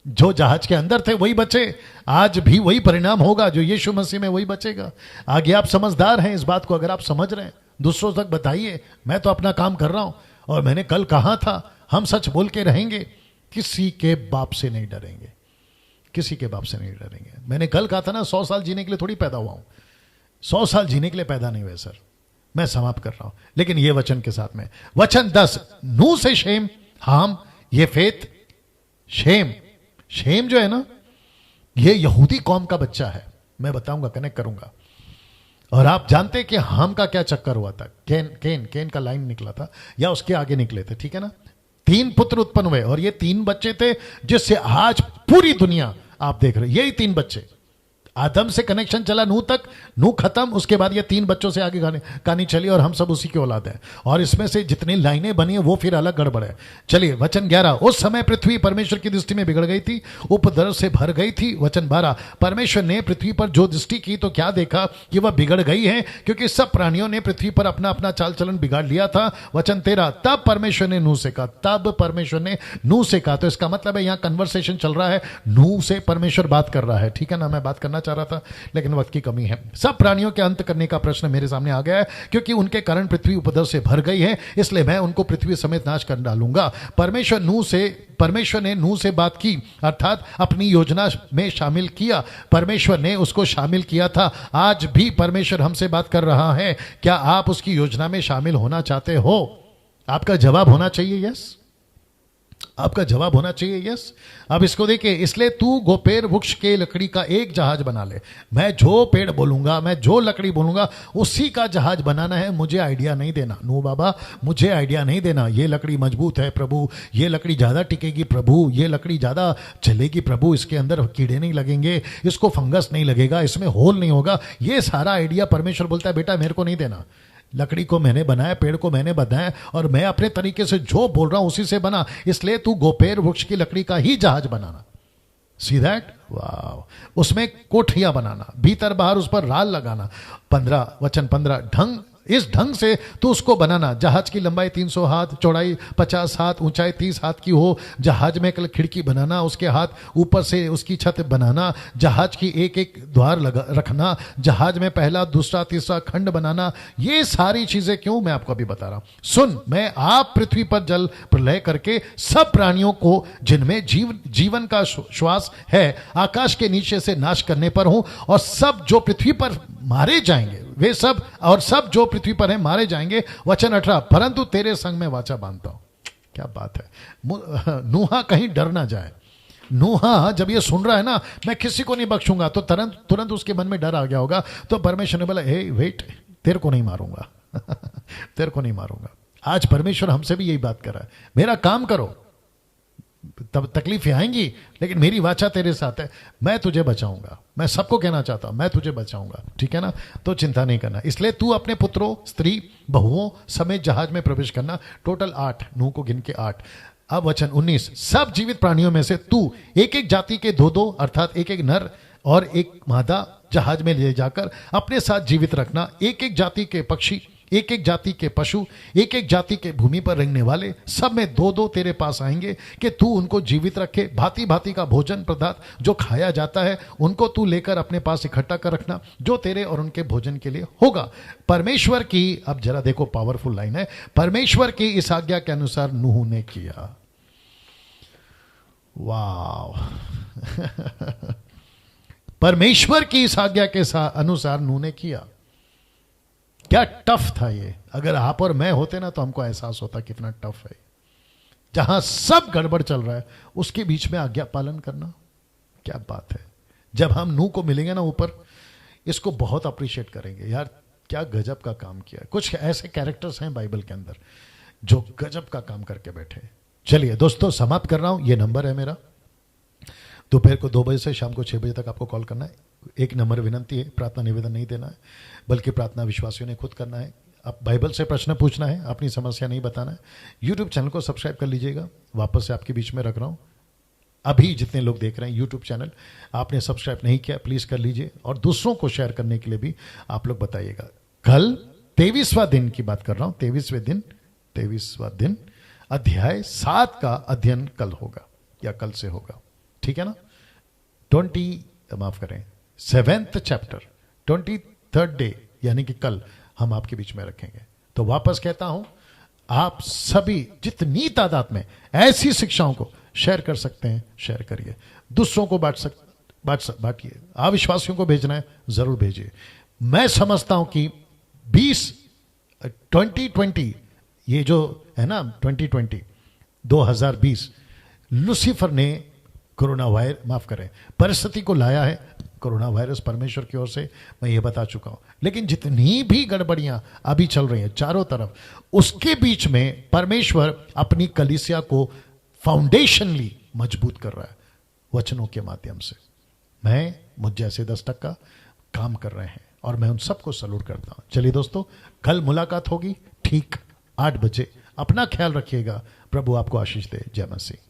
जो जहाज के अंदर थे वही बचे, आज भी वही परिणाम होगा, जो यीशु मसीह में वही बचेगा। आगे आप समझदार हैं इस बात को, अगर आप समझ रहे हैं दूसरों तक बताइए, मैं तो अपना काम कर रहा हूं और मैंने कल कहा था हम सच बोल के रहेंगे, किसी के बाप से नहीं डरेंगे, किसी के बाप से नहीं डरेंगे। मैंने कल कहा था ना 100 साल जीने के लिए थोड़ी पैदा हुआ हूं, 100 साल जीने के लिए पैदा नहीं हुए सर। मैं समाप्त कर रहा हूं, लेकिन ये वचन के साथ में वचन 10, नूह से शेम, हाम, ये फेत, शेम। शेम जो है ना, ये यहूदी कौम का बच्चा है, मैं बताऊंगा, कनेक्ट करूंगा। और आप जानते कि हाम का क्या चक्कर हुआ था, केन का लाइन निकला था या उसके आगे निकले थे, ठीक है ना। 3 पुत्र उत्पन्न हुए और ये 3 बच्चे थे जिससे आज पूरी दुनिया आप देख रहे, यही 3 बच्चे। आदम से कनेक्शन चला नूह तक, नूह खत्म, उसके बाद ये 3 बच्चों से आगे कहानी चली और हम सब उसी की औलाद हैं। और इसमें से जितनी लाइनें बनी है वो फिर अलग गड़बड़ है। चलिए वचन 11, उस समय पृथ्वी परमेश्वर की दृष्टि में बिगड़ गई थी, उपद्रव से भर गई थी। वचन 12, परमेश्वर ने पृथ्वी पर जो दृष्टि की तो क्या देखा कि वह बिगड़ गई है, क्योंकि सब प्राणियों ने पृथ्वी पर अपना अपना चाल चलन बिगाड़ लिया था। वचन 13, तब परमेश्वर ने नूह से कहा, तब परमेश्वर ने नूह से कहा, तो इसका मतलब है यहां कन्वर्सेशन चल रहा है, नूह से परमेश्वर बात कर रहा है, ठीक है ना। मैं बात करना चाह रहा था लेकिन वक्त की कमी है। सब प्राणियों के अंत करने का प्रश्न मेरे सामने आ गया है, क्योंकि उनके कारण पृथ्वी उपद्रव से भर गई है, इसलिए मैं उनको पृथ्वी समेत नाश कर डालूंगा। परमेश्वर ने नूह से बात की, अर्थात अपनी योजना में शामिल किया। परमेश्वर ने उसको शामिल किया था, आज भी परमेश्वर हमसे बात कर रहा है। क्या आप उसकी योजना में शामिल होना चाहते हो? आपका जवाब होना चाहिए यस, आपका जवाब होना चाहिए यस। अब इसको देखिए, इसलिए तू गोपेर वृक्ष के लकड़ी का एक जहाज बना ले। मैं जो पेड़ बोलूंगा, मैं जो लकड़ी बोलूंगा, उसी का जहाज बनाना है। मुझे आइडिया नहीं देना, नूह बाबा मुझे आइडिया नहीं देना, ये लकड़ी मजबूत है प्रभु, ये लकड़ी ज्यादा टिकेगी प्रभु, ये लकड़ी ज्यादा चलेगी प्रभु, इसके अंदर कीड़े नहीं लगेंगे, इसको फंगस नहीं लगेगा, इसमें होल नहीं होगा। ये सारा आइडिया परमेश्वर बोलता है बेटा मेरे को नहीं देना। लकड़ी को मैंने बनाया, पेड़ को मैंने बनाया, और मैं अपने तरीके से जो बोल रहा हूं उसी से बना। इसलिए तू गोपेर वृक्ष की लकड़ी का ही जहाज बनाना। सी दैट, वाह। उसमें कोठियां बनाना, भीतर बाहर उस पर राल लगाना। 15 वचन 15, इस ढंग से तू उसको बनाना, जहाज की लंबाई 300 हाथ, चौड़ाई 50 हाथ, ऊंचाई 30 हाथ की हो। जहाज में खिड़की बनाना, उसके हाथ ऊपर से उसकी छत बनाना, जहाज की एक एक द्वार रखना, जहाज में पहला दूसरा तीसरा खंड बनाना। ये सारी चीजें क्यों, मैं आपको अभी बता रहा हूं। सुन, मैं आप पृथ्वी पर जल प्रलय करके सब प्राणियों को जिनमें जीवन का श्वास है आकाश के नीचे से नाश करने पर हूं, और सब जो पृथ्वी पर मारे जाएंगे वे सब, और सब जो पृथ्वी पर हैं मारे जाएंगे। वचन 18, परंतु तेरे संग में वाचा बांधता हूं। क्या बात है। नूहा कहीं डर ना जाए। नूहा जब ये सुन रहा है ना, मैं किसी को नहीं बख्शूंगा, तो तुरंत उसके मन में डर आ गया होगा। तो परमेश्वर ने बोला, हे वेट, तेरे को नहीं मारूंगा तेरे को नहीं मारूंगा। आज परमेश्वर हमसे भी यही बात कर रहा है, मेरा काम करो, तब तकलीफें आएंगी, लेकिन मेरी वाचा तेरे साथ है, मैं तुझे बचाऊंगा। मैं सबको कहना चाहता हूं, मैं तुझे बचाऊंगा, ठीक है ना। तो चिंता नहीं करना। इसलिए तू अपने पुत्रों, स्त्री, बहुओं समेत जहाज में प्रवेश करना। टोटल 8, नूह को गिन के 8। अब वचन 19, सब जीवित प्राणियों में से तू एक एक जाति के 2-2 अर्थात एक एक नर और एक मादा जहाज में ले जाकर अपने साथ जीवित रखना। एक एक जाति के पक्षी, एक एक जाति के पशु, एक एक जाति के भूमि पर रेंगने वाले, सब में 2-2 तेरे पास आएंगे, कि तू उनको जीवित रखे। भांति भांति का भोजन पदार्थ जो खाया जाता है उनको तू लेकर अपने पास इकट्ठा कर रखना, जो तेरे और उनके भोजन के लिए होगा। परमेश्वर की, अब जरा देखो पावरफुल लाइन है, परमेश्वर की इस आज्ञा के अनुसार नूह ने किया। वाह परमेश्वर की इस आज्ञा के अनुसार नूह ने किया। क्या टफ था ये। अगर आप और मैं होते ना तो हमको एहसास होता कितना टफ है। जहां सब गड़बड़ चल रहा है उसके बीच में आज्ञा पालन करना, क्या बात है। जब हम नूह को मिलेंगे ना ऊपर, इसको बहुत अप्रिशिएट करेंगे, यार क्या गजब का काम किया। कुछ ऐसे कैरेक्टर्स हैं बाइबल के अंदर जो गजब का काम करके बैठे। चलिए दोस्तों, समाप्त कर रहा हूं। ये नंबर है मेरा, दोपहर को 2 बजे से शाम को 6 बजे तक आपको कॉल करना है। एक नंबर विनंती है, प्रार्थना निवेदन नहीं देना है, बल्कि प्रार्थना विश्वासियों ने खुद करना है। आप बाइबल से प्रश्न पूछना है, अपनी समस्या नहीं बताना है। यूट्यूब चैनल को सब्सक्राइब कर लीजिएगा, वापस से आपके बीच में रख रहा हूँ। अभी जितने लोग देख रहे हैं यूट्यूब चैनल, आपने सब्सक्राइब नहीं किया, प्लीज़ कर लीजिए, और दूसरों को शेयर करने के लिए भी आप लोग बताइएगा। कल 23वां दिन की बात कर रहा हूँ, 23वां दिन अध्याय 7 का अध्ययन कल होगा या कल से होगा, ठीक है ना। 7th चैप्टर 23rd डे यानी कि कल हम आपके बीच में रखेंगे। तो वापस कहता हूं, आप सभी जितनी तादाद में ऐसी शिक्षाओं को शेयर कर सकते हैं शेयर करिए, दूसरों को बांटिए, अविश्वासियों को भेजना है जरूर भेजिए। मैं समझता हूं कि 2020 ये जो है ना 2020 लूसीफर ने कोरोना वायरस, माफ करें, परिस्थिति को लाया है। कोरोना वायरस परमेश्वर की ओर से, मैं ये बता चुका हूं। लेकिन जितनी भी गड़बड़ियां अभी चल रही हैं चारों तरफ, उसके बीच में परमेश्वर अपनी कलीसिया को फाउंडेशनली मजबूत कर रहा है वचनों के माध्यम से। मुझ जैसे 10% काम कर रहे हैं और मैं उन सबको सलूट करता हूं। चलिए दोस्तों, कल मुलाकात होगी ठीक 8 बजे। अपना ख्याल रखिएगा। प्रभु आपको आशीष दे। जय मसीह।